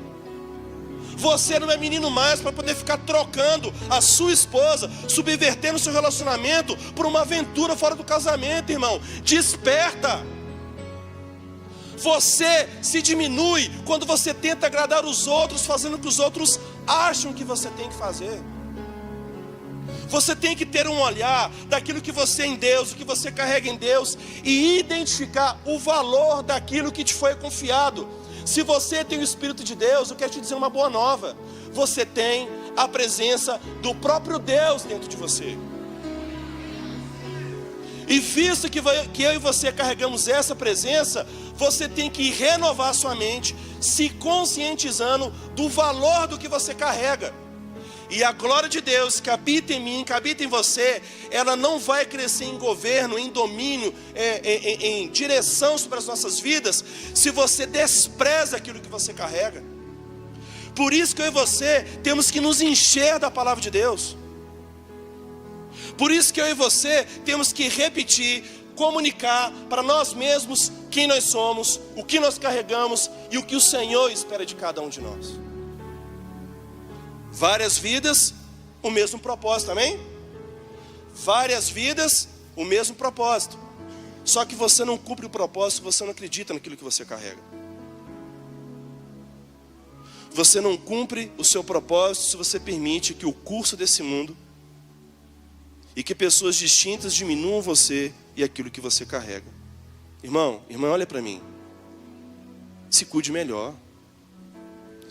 Speaker 1: Você não é menino mais para poder ficar trocando a sua esposa, subvertendo o seu relacionamento por uma aventura fora do casamento, irmão. Desperta. Você se diminui quando você tenta agradar os outros, fazendo o que os outros acham que você tem que fazer. Você tem que ter um olhar daquilo que você é em Deus, o que você carrega em Deus, e identificar o valor daquilo que te foi confiado. Se você tem o Espírito de Deus, eu quero te dizer uma boa nova. Você tem a presença do próprio Deus dentro de você. E visto que eu e você carregamos essa presença, você tem que renovar a sua mente, se conscientizando do valor do que você carrega. E a glória de Deus que habita em mim, que habita em você, ela não vai crescer em governo, em domínio, em direção sobre as nossas vidas, se você despreza aquilo que você carrega. Por isso que eu e você temos que nos encher da palavra de Deus. Por isso que eu e você temos que repetir, comunicar para nós mesmos quem nós somos, o que nós carregamos e o que o Senhor espera de cada um de nós. Várias vidas, o mesmo propósito, amém? Várias vidas, o mesmo propósito. Só que você não cumpre o propósito, você não acredita naquilo que você carrega. Você não cumpre o seu propósito se você permite que o curso desse mundo e que pessoas distintas diminuam você e aquilo que você carrega. Irmão, irmã, olha para mim. Se cuide melhor.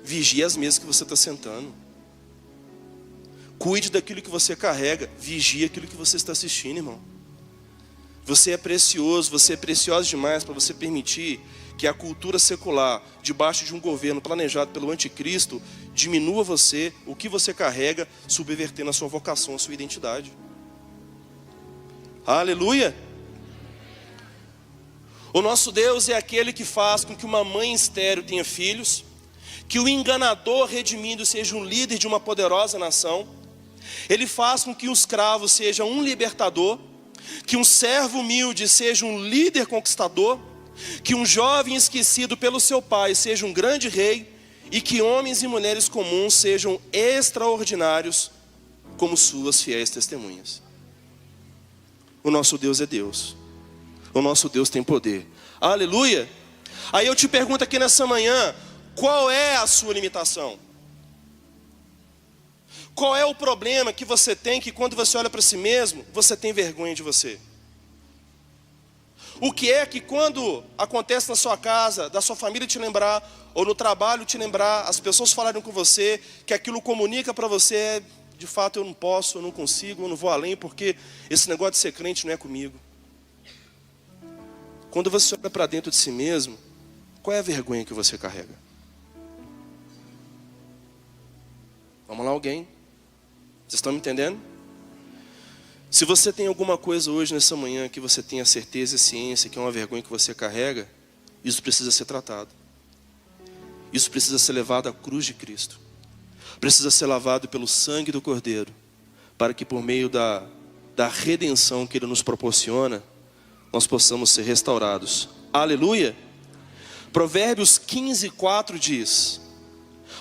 Speaker 1: Vigie as mesas que você está sentando. Cuide daquilo que você carrega. Vigie aquilo que você está assistindo, irmão. Você é precioso, você é precioso demais para você permitir que a cultura secular, debaixo de um governo planejado pelo anticristo, diminua você, o que você carrega, subvertendo a sua vocação, a sua identidade. Aleluia! O nosso Deus é aquele que faz com que uma mãe estéril tenha filhos, que o enganador redimido seja um líder de uma poderosa nação. Ele faz com que o escravo seja um libertador, que um servo humilde seja um líder conquistador, que um jovem esquecido pelo seu pai seja um grande rei, e que homens e mulheres comuns sejam extraordinários como suas fiéis testemunhas. O nosso Deus é Deus. O nosso Deus tem poder. Aleluia! Aí eu te pergunto aqui nessa manhã, qual é a sua limitação? Qual é o problema que você tem, que quando você olha para si mesmo, você tem vergonha de você? O que é que quando acontece na sua casa, da sua família te lembrar, ou no trabalho te lembrar, as pessoas falarem com você, que aquilo comunica para você, de fato eu não posso, eu não consigo, eu não vou além, porque esse negócio de ser crente não é comigo. Quando você olha para dentro de si mesmo, qual é a vergonha que você carrega? Vamos lá, alguém? Vocês estão me entendendo? Se você tem alguma coisa hoje, nessa manhã, que você tenha certeza e ciência que é uma vergonha que você carrega, isso precisa ser tratado. Isso precisa ser levado à cruz de Cristo. Precisa ser lavado pelo sangue do Cordeiro, para que por meio da redenção que Ele nos proporciona, nós possamos ser restaurados. Aleluia! Provérbios 15:4 diz: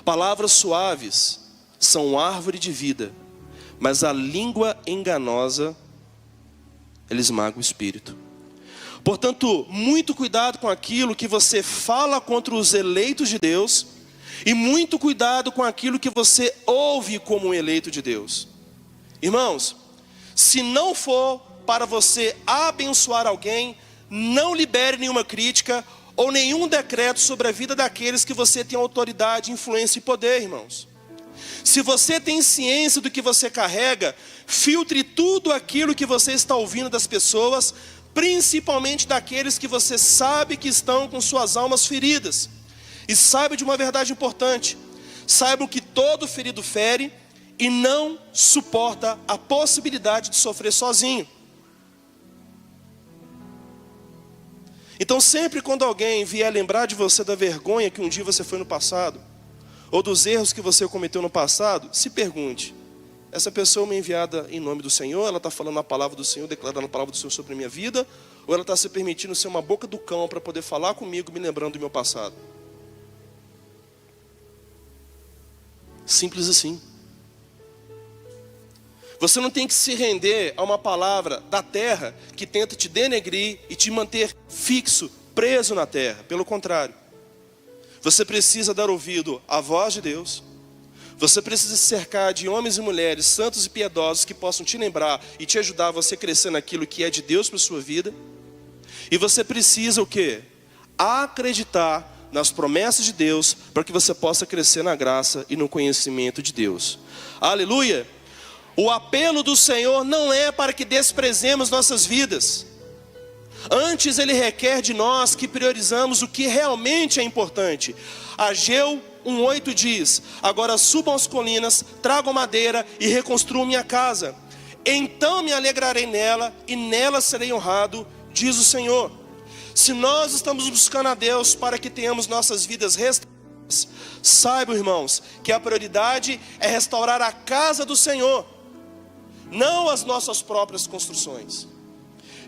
Speaker 1: palavras suaves são árvore de vida, mas a língua enganosa, ela esmaga o espírito. Portanto, muito cuidado com aquilo que você fala contra os eleitos de Deus, e muito cuidado com aquilo que você ouve como um eleito de Deus. Irmãos, se não for para você abençoar alguém, não libere nenhuma crítica ou nenhum decreto sobre a vida daqueles que você tem autoridade, influência e poder, irmãos. Se você tem ciência do que você carrega, filtre tudo aquilo que você está ouvindo das pessoas, principalmente daqueles que você sabe que estão com suas almas feridas. E saiba de uma verdade importante: saibam que todo ferido fere e não suporta a possibilidade de sofrer sozinho. Então sempre quando alguém vier lembrar de você da vergonha que um dia você foi no passado, ou dos erros que você cometeu no passado, se pergunte: essa pessoa é uma enviada em nome do Senhor? Ela está falando a palavra do Senhor, declarando a palavra do Senhor sobre a minha vida? Ou ela está se permitindo ser uma boca do cão para poder falar comigo, me lembrando do meu passado? Simples assim. Você não tem que se render a uma palavra da terra que tenta te denegrir e te manter fixo, preso na terra. Pelo contrário, você precisa dar ouvido à voz de Deus. Você precisa se cercar de homens e mulheres santos e piedosos que possam te lembrar e te ajudar a você crescer naquilo que é de Deus para a sua vida. E você precisa o quê? Acreditar nas promessas de Deus, para que você possa crescer na graça e no conhecimento de Deus. Aleluia! O apelo do Senhor não é para que desprezemos nossas vidas. Antes Ele requer de nós que priorizamos o que realmente é importante. Ageu 1:8 diz: agora subam as colinas, tragam madeira e reconstruam minha casa. Então me alegrarei nela e nela serei honrado, diz o Senhor. Se nós estamos buscando a Deus para que tenhamos nossas vidas restauradas, saibam, irmãos, que a prioridade é restaurar a casa do Senhor, não as nossas próprias construções.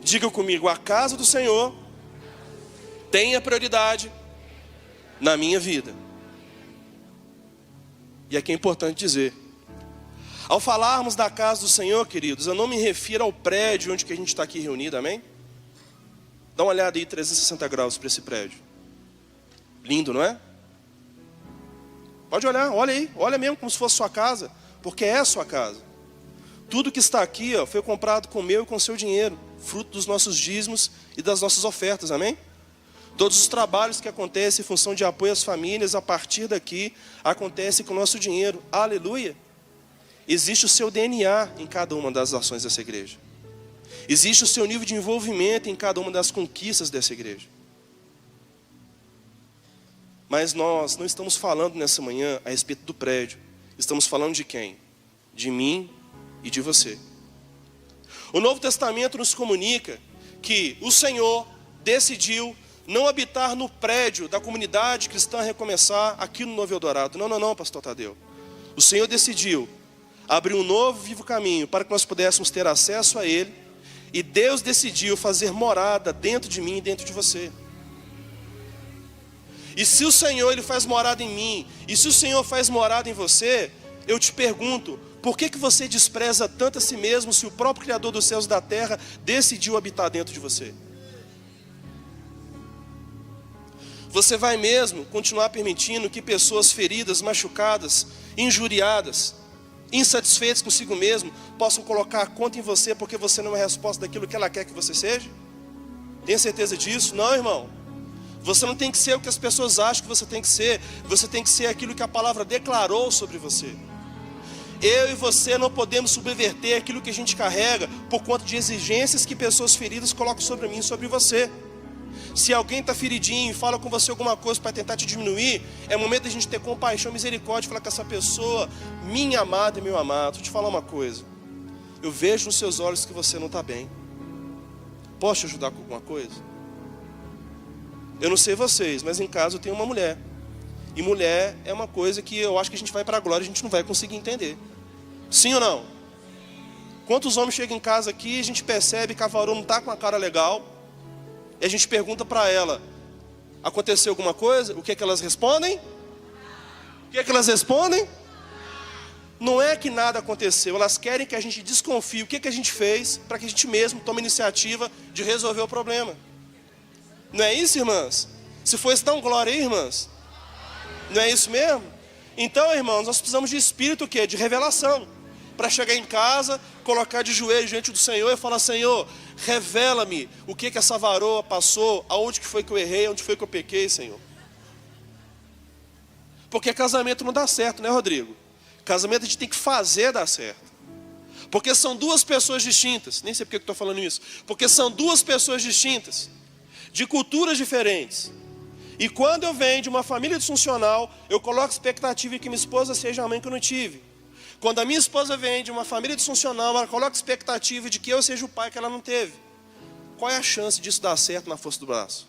Speaker 1: Diga comigo: a casa do Senhor tem a prioridade na minha vida. E aqui é importante dizer, ao falarmos da casa do Senhor, queridos, eu não me refiro ao prédio onde que a gente está aqui reunido, amém? Dá uma olhada aí 360 graus para esse prédio. Lindo, não é? Pode olhar, olha aí, olha mesmo como se fosse sua casa, porque é a sua casa. Tudo que está aqui, foi comprado com o meu e com o seu dinheiro, fruto dos nossos dízimos e das nossas ofertas, amém? Todos os trabalhos que acontecem em função de apoio às famílias, a partir daqui, acontecem com o nosso dinheiro, aleluia. existe o seu DNA em cada uma das ações dessa igreja. Existe o seu nível de envolvimento em cada uma das conquistas dessa igreja. Mas nós não estamos falando nessa manhã a respeito do prédio. Estamos falando de quem? De mim e de você. O Novo Testamento nos comunica que o Senhor decidiu não habitar no prédio da comunidade cristã Recomeçar aqui no Novo Eldorado. Não, pastor Tadeu. O Senhor decidiu abrir um novo e vivo caminho para que nós pudéssemos ter acesso a Ele. E Deus decidiu fazer morada dentro de mim e dentro de você. E se o Senhor Ele faz morada em mim, e se o Senhor faz morada em você, eu te pergunto, por que você despreza tanto a si mesmo se o próprio Criador dos céus e da terra decidiu habitar dentro de você? Você vai mesmo continuar permitindo que pessoas feridas, machucadas, injuriadas, insatisfeitas consigo mesmo, possam colocar a conta em você porque você não é a resposta daquilo que ela quer que você seja? Tem certeza disso? Não, irmão. Você não tem que ser o que as pessoas acham que você tem que ser. Você tem que ser aquilo que a palavra declarou sobre você. Eu e você não podemos subverter aquilo que a gente carrega por conta de exigências que pessoas feridas colocam sobre mim e sobre você. Se alguém está feridinho e fala com você alguma coisa para tentar te diminuir, é momento da gente ter compaixão, misericórdia, falar com essa pessoa, minha amada e meu amado. Deixa eu te falar uma coisa. Eu vejo nos seus olhos que você não está bem. Posso te ajudar com alguma coisa? Eu não sei vocês, mas em casa eu tenho uma mulher. E mulher é uma coisa que eu acho que a gente vai para a glória e a gente não vai conseguir entender. Sim ou não? Quantos homens chegam em casa aqui e a gente percebe que a varoa não está com a cara legal. E a gente pergunta para ela, aconteceu alguma coisa? O que é que elas respondem? O que é que elas respondem? Não é que nada aconteceu. Elas querem que a gente desconfie o que é que a gente fez para que a gente mesmo tome a iniciativa de resolver o problema. Não é isso, irmãs? Se for isso, dá um glória aí, irmãs. Não é isso mesmo? Então, irmãos, nós precisamos de espírito o quê? De revelação. Para chegar em casa, colocar de joelho diante do Senhor e falar, Senhor, revela-me o que essa varoa passou, aonde que foi que eu errei, aonde foi que eu pequei, Senhor. Porque casamento não dá certo, né, Rodrigo? Casamento a gente tem que fazer dar certo. Porque são duas pessoas distintas. Nem sei porque eu estou falando isso. Porque são duas pessoas distintas, de culturas diferentes. E quando eu venho de uma família disfuncional, eu coloco expectativa em que minha esposa seja a mãe que eu não tive. Quando a minha esposa vem de uma família disfuncional, ela coloca expectativa de que eu seja o pai que ela não teve. Qual é a chance disso dar certo na força do braço?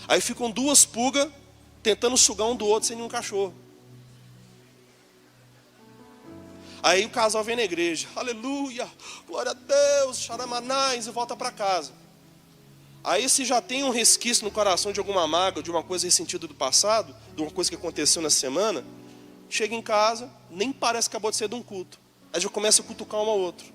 Speaker 1: Aí ficam duas pulgas tentando sugar um do outro sem nenhum cachorro. Aí o casal vem na igreja, aleluia, glória a Deus, xaramanás, e volta para casa. Aí se já tem um resquício no coração de alguma mágoa, de uma coisa ressentida do passado, de uma coisa que aconteceu na semana, chega em casa, nem parece que acabou de ser de um culto. Aí já começa a cutucar um ao outro.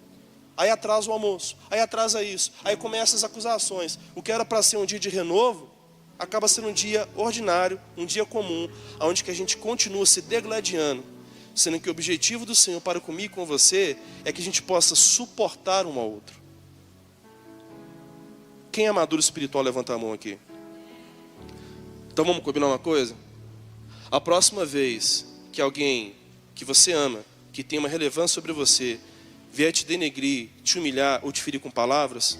Speaker 1: Aí atrasa o almoço, aí atrasa isso, aí começam as acusações. O que era para ser um dia de renovo, acaba sendo um dia ordinário, um dia comum, onde que a gente continua se degladiando, sendo que o objetivo do Senhor para comigo e com você é que a gente possa suportar um ao outro. Quem é maduro espiritual, levanta a mão aqui. Então vamos combinar uma coisa? A próxima vez que alguém que você ama, que tem uma relevância sobre você, vier te denegrir, te humilhar ou te ferir com palavras,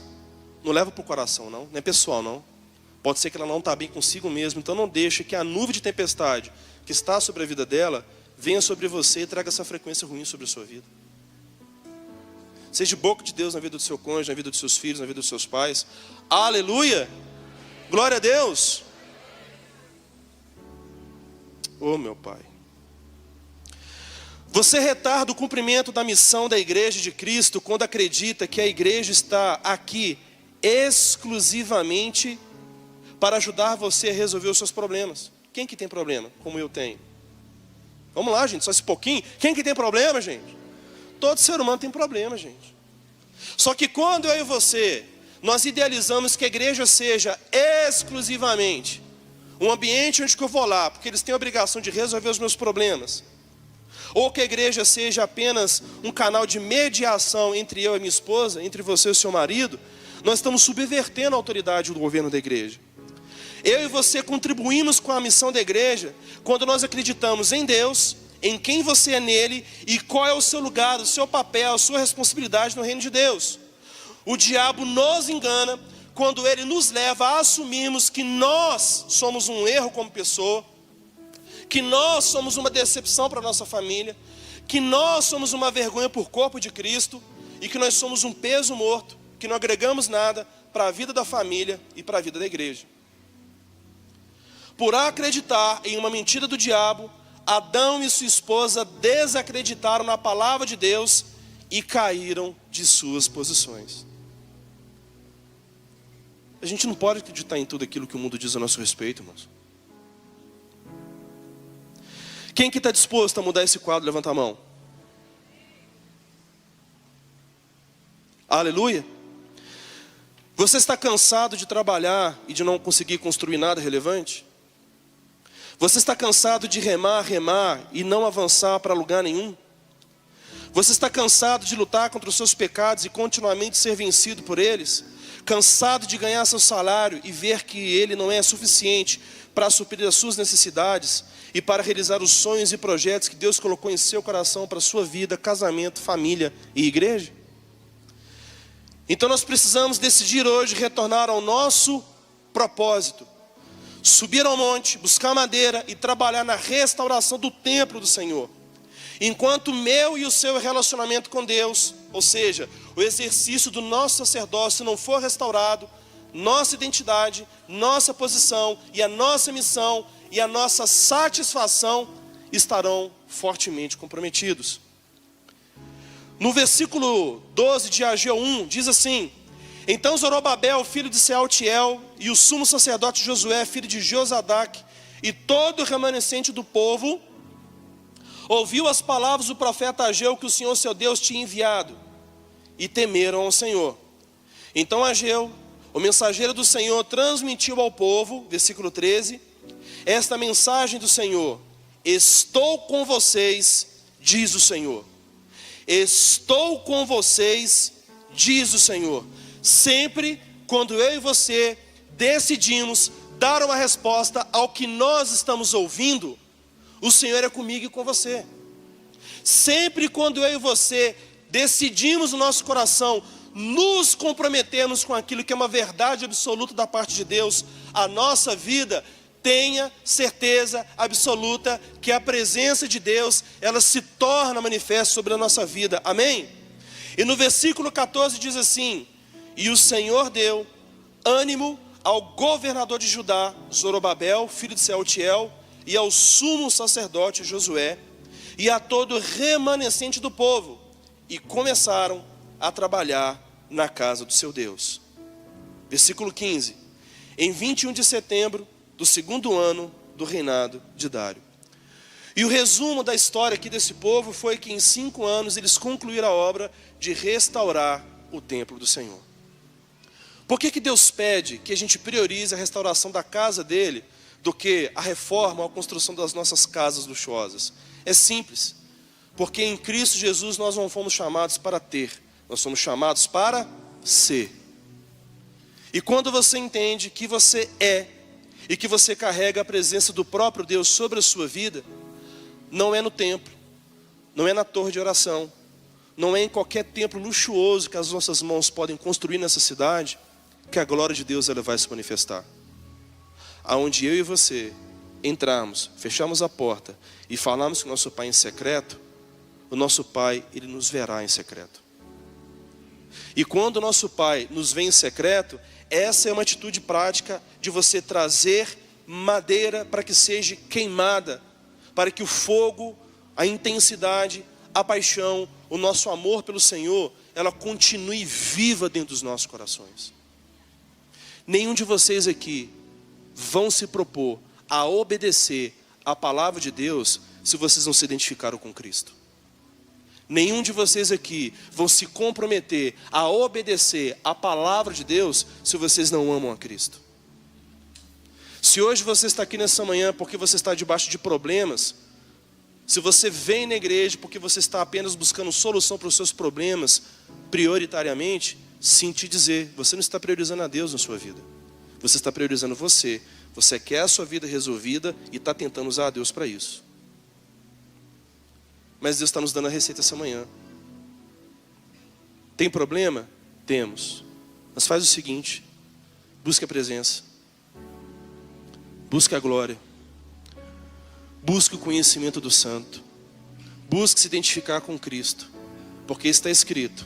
Speaker 1: não leva para o coração não é pessoal não. Pode ser que ela não está bem consigo mesmo, então não deixe que a nuvem de tempestade que está sobre a vida dela venha sobre você e traga essa frequência ruim sobre a sua vida. Seja boca de Deus na vida do seu cônjuge, na vida dos seus filhos, na vida dos seus pais. Aleluia! Glória a Deus! Oh, meu Pai. Você retarda o cumprimento da missão da igreja de Cristo quando acredita que a igreja está aqui exclusivamente para ajudar você a resolver os seus problemas. Quem que tem problema, como eu tenho? Vamos lá, gente, só esse pouquinho. Quem que tem problema, gente? Todo ser humano tem problema, gente. Só que quando eu e você, nós idealizamos que a igreja seja exclusivamente um ambiente onde eu vou lá, porque eles têm a obrigação de resolver os meus problemas, ou que a igreja seja apenas um canal de mediação entre eu e minha esposa, entre você e o seu marido, nós estamos subvertendo a autoridade do governo da igreja. Eu e você contribuímos com a missão da igreja quando nós acreditamos em Deus em quem você é nele e qual é o seu lugar, o seu papel, a sua responsabilidade no reino de Deus. O diabo nos engana quando ele nos leva a assumirmos que nós somos um erro como pessoa, que nós somos uma decepção para a nossa família, que nós somos uma vergonha por corpo de Cristo e que nós somos um peso morto, que não agregamos nada para a vida da família e para a vida da igreja. Por acreditar em uma mentira do diabo, Adão e sua esposa desacreditaram na palavra de Deus e caíram de suas posições. A gente não pode acreditar em tudo aquilo que o mundo diz a nosso respeito, irmãos. Quem que está disposto a mudar esse quadro? Levanta a mão. Aleluia. Você está cansado de trabalhar e de não conseguir construir nada relevante? Você está cansado de remar e não avançar para lugar nenhum? Você está cansado de lutar contra os seus pecados e continuamente ser vencido por eles? Cansado de ganhar seu salário e ver que ele não é suficiente para suprir as suas necessidades e para realizar os sonhos e projetos que Deus colocou em seu coração para a sua vida, casamento, família e igreja? Então nós precisamos decidir hoje retornar ao nosso propósito. Subir ao monte, buscar madeira e trabalhar na restauração do templo do Senhor. Enquanto o meu e o seu relacionamento com Deus, ou seja, o exercício do nosso sacerdócio não for restaurado, nossa identidade, nossa posição e a nossa missão e a nossa satisfação estarão fortemente comprometidos. No versículo 12 de Ageu 1, diz assim: então Zorobabel, filho de Sealtiel, e o sumo sacerdote Josué, filho de Josadaque, e todo o remanescente do povo, ouviu as palavras do profeta Ageu que o Senhor seu Deus tinha enviado, e temeram ao Senhor. Então Ageu, o mensageiro do Senhor, transmitiu ao povo, versículo 13, esta mensagem do Senhor: estou com vocês, diz o Senhor. Estou com vocês, diz o Senhor. Sempre quando eu e você decidimos dar uma resposta ao que nós estamos ouvindo, o Senhor é comigo e com você. Sempre quando eu e você decidimos no nosso coração nos comprometermos com aquilo que é uma verdade absoluta da parte de Deus, a nossa vida, tenha certeza absoluta que a presença de Deus, ela se torna manifesta sobre a nossa vida. Amém? E no versículo 14 diz assim: e o Senhor deu ânimo ao governador de Judá, Zorobabel, filho de Sealtiel, e ao sumo sacerdote Josué, e a todo o remanescente do povo, e começaram a trabalhar na casa do seu Deus. Versículo 15. Em 21 de setembro do segundo ano do reinado de Dário. E o resumo da história aqui desse povo foi que em 5 anos eles concluíram a obra de restaurar o templo do Senhor. Por que Deus pede que a gente priorize a restauração da casa dele do que a reforma ou a construção das nossas casas luxuosas? É simples. Porque em Cristo Jesus nós não fomos chamados para ter, nós somos chamados para ser. E quando você entende que você é e que você carrega a presença do próprio Deus sobre a sua vida, não é no templo, não é na torre de oração, não é em qualquer templo luxuoso que as nossas mãos podem construir nessa cidade, que a glória de Deus ela vai se manifestar. Aonde eu e você entrarmos, fechamos a porta e falarmos com o nosso Pai em secreto, o nosso Pai, Ele nos verá em secreto. E quando o nosso Pai nos vê em secreto, essa é uma atitude prática de você trazer madeira para que seja queimada, para que o fogo, a intensidade, a paixão, o nosso amor pelo Senhor, ela continue viva dentro dos nossos corações. Nenhum de vocês aqui vão se propor a obedecer a palavra de Deus se vocês não se identificaram com Cristo. Nenhum de vocês aqui vão se comprometer a obedecer a palavra de Deus se vocês não amam a Cristo. Se hoje você está aqui nessa manhã porque você está debaixo de problemas, se você vem na igreja porque você está apenas buscando solução para os seus problemas prioritariamente, sim te dizer, você não está priorizando a Deus na sua vida. Você está priorizando você. Você quer a sua vida resolvida e está tentando usar a Deus para isso. mas Deus está nos dando a receita essa manhã. Tem problema? Temos. Mas faz o seguinte: busque a presença, busque a glória, busque o conhecimento do Santo, busque se identificar com Cristo, porque está escrito: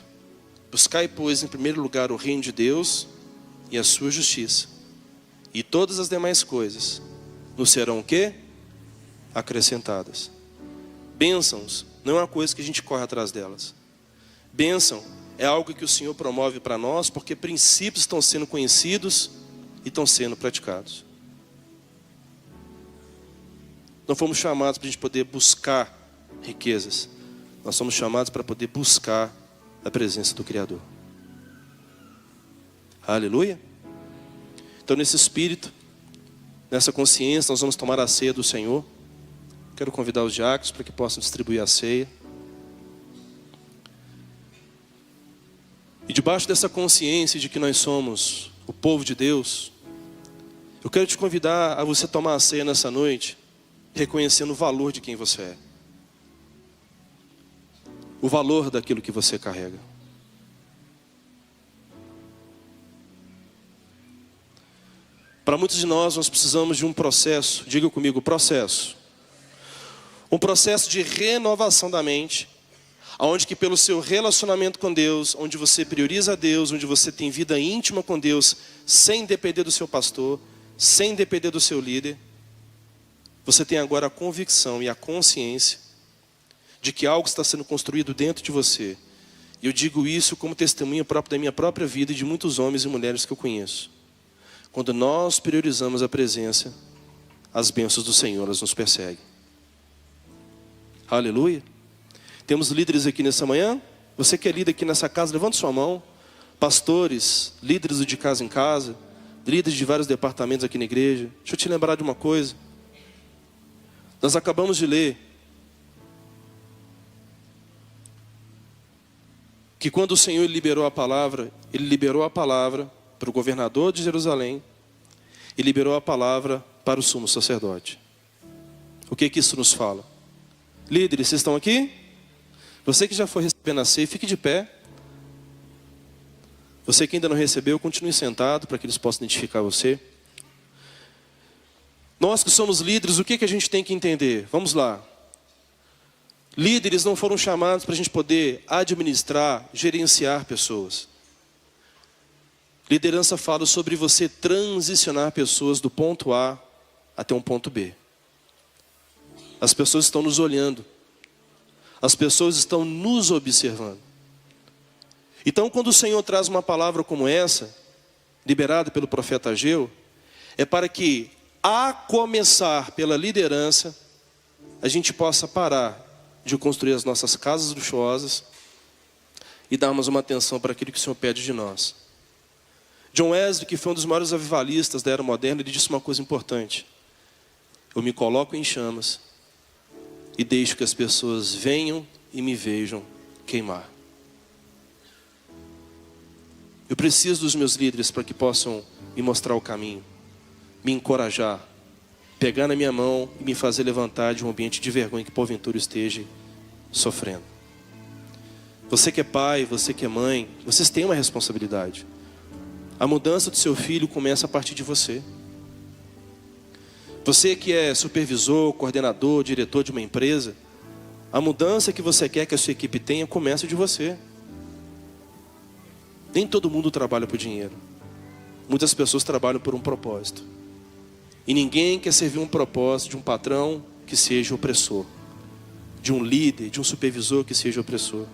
Speaker 1: buscai, pois, em primeiro lugar o reino de Deus e a sua justiça, e todas as demais coisas nos serão o quê? Acrescentadas. Bênçãos não é uma coisa que a gente corre atrás delas. Bênção é algo que o Senhor promove para nós, porque princípios estão sendo conhecidos e estão sendo praticados. Não fomos chamados para a gente poder buscar riquezas. Nós somos chamados para poder buscar a presença do Criador. Aleluia. Então, nesse espírito, nessa consciência, nós vamos tomar a ceia do Senhor. Quero convidar os diáconos para que possam distribuir a ceia. E debaixo dessa consciência de que nós somos o povo de Deus, eu quero te convidar a você tomar a ceia nessa noite, reconhecendo o valor de quem você é. O valor daquilo que você carrega. Para muitos de nós precisamos de um processo, diga comigo, processo. Um processo de renovação da mente, onde que pelo seu relacionamento com Deus, onde você prioriza a Deus, onde você tem vida íntima com Deus, sem depender do seu pastor, sem depender do seu líder, você tem agora a convicção e a consciência de que algo está sendo construído dentro de você. E eu digo isso como testemunha própria da minha própria vida e de muitos homens e mulheres que eu conheço. Quando nós priorizamos a presença, as bênçãos do Senhor, elas nos perseguem. Aleluia. Temos líderes aqui nessa manhã. Você que é líder aqui nessa casa, levante sua mão. Pastores, líderes de casa em casa, líderes de vários departamentos aqui na igreja. Deixa eu te lembrar de uma coisa. Nós acabamos de ler que quando o Senhor liberou a palavra, Ele liberou a palavra para o governador de Jerusalém e liberou a palavra para o sumo sacerdote. O que isso nos fala? Líderes, vocês estão aqui? Você que já foi recebendo a ceia, fique de pé. Você que ainda não recebeu, continue sentado para que eles possam identificar você. Nós que somos líderes, o que a gente tem que entender? Vamos lá. Líderes não foram chamados para a gente poder administrar, gerenciar pessoas. Liderança fala sobre você transicionar pessoas do ponto A até um ponto B. As pessoas estão nos olhando. As pessoas estão nos observando. Então, quando o Senhor traz uma palavra como essa, liberada pelo profeta Ageu, é para que, a começar pela liderança, a gente possa parar de construir as nossas casas luxuosas e darmos uma atenção para aquilo que o Senhor pede de nós. John Wesley, que foi um dos maiores avivalistas da era moderna, ele disse uma coisa importante: eu me coloco em chamas e deixo que as pessoas venham e me vejam queimar. Eu preciso dos meus líderes para que possam me mostrar o caminho, me encorajar, pegar na minha mão e me fazer levantar de um ambiente de vergonha que porventura esteja sofrendo. Você que é pai, você que é mãe, vocês têm uma responsabilidade. A mudança do seu filho começa a partir de você. Você que é supervisor, coordenador, diretor de uma empresa, a mudança que você quer que a sua equipe tenha começa de você. Nem todo mundo trabalha por dinheiro. Muitas pessoas trabalham por um propósito. E ninguém quer servir um propósito de um patrão que seja opressor, de um líder, de um supervisor que seja opressor.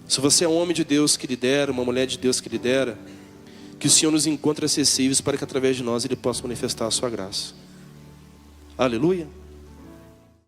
Speaker 1: Se você é um homem de Deus que lidera, uma mulher de Deus que lidera, que o Senhor nos encontre acessíveis para que através de nós Ele possa manifestar a sua graça. Aleluia.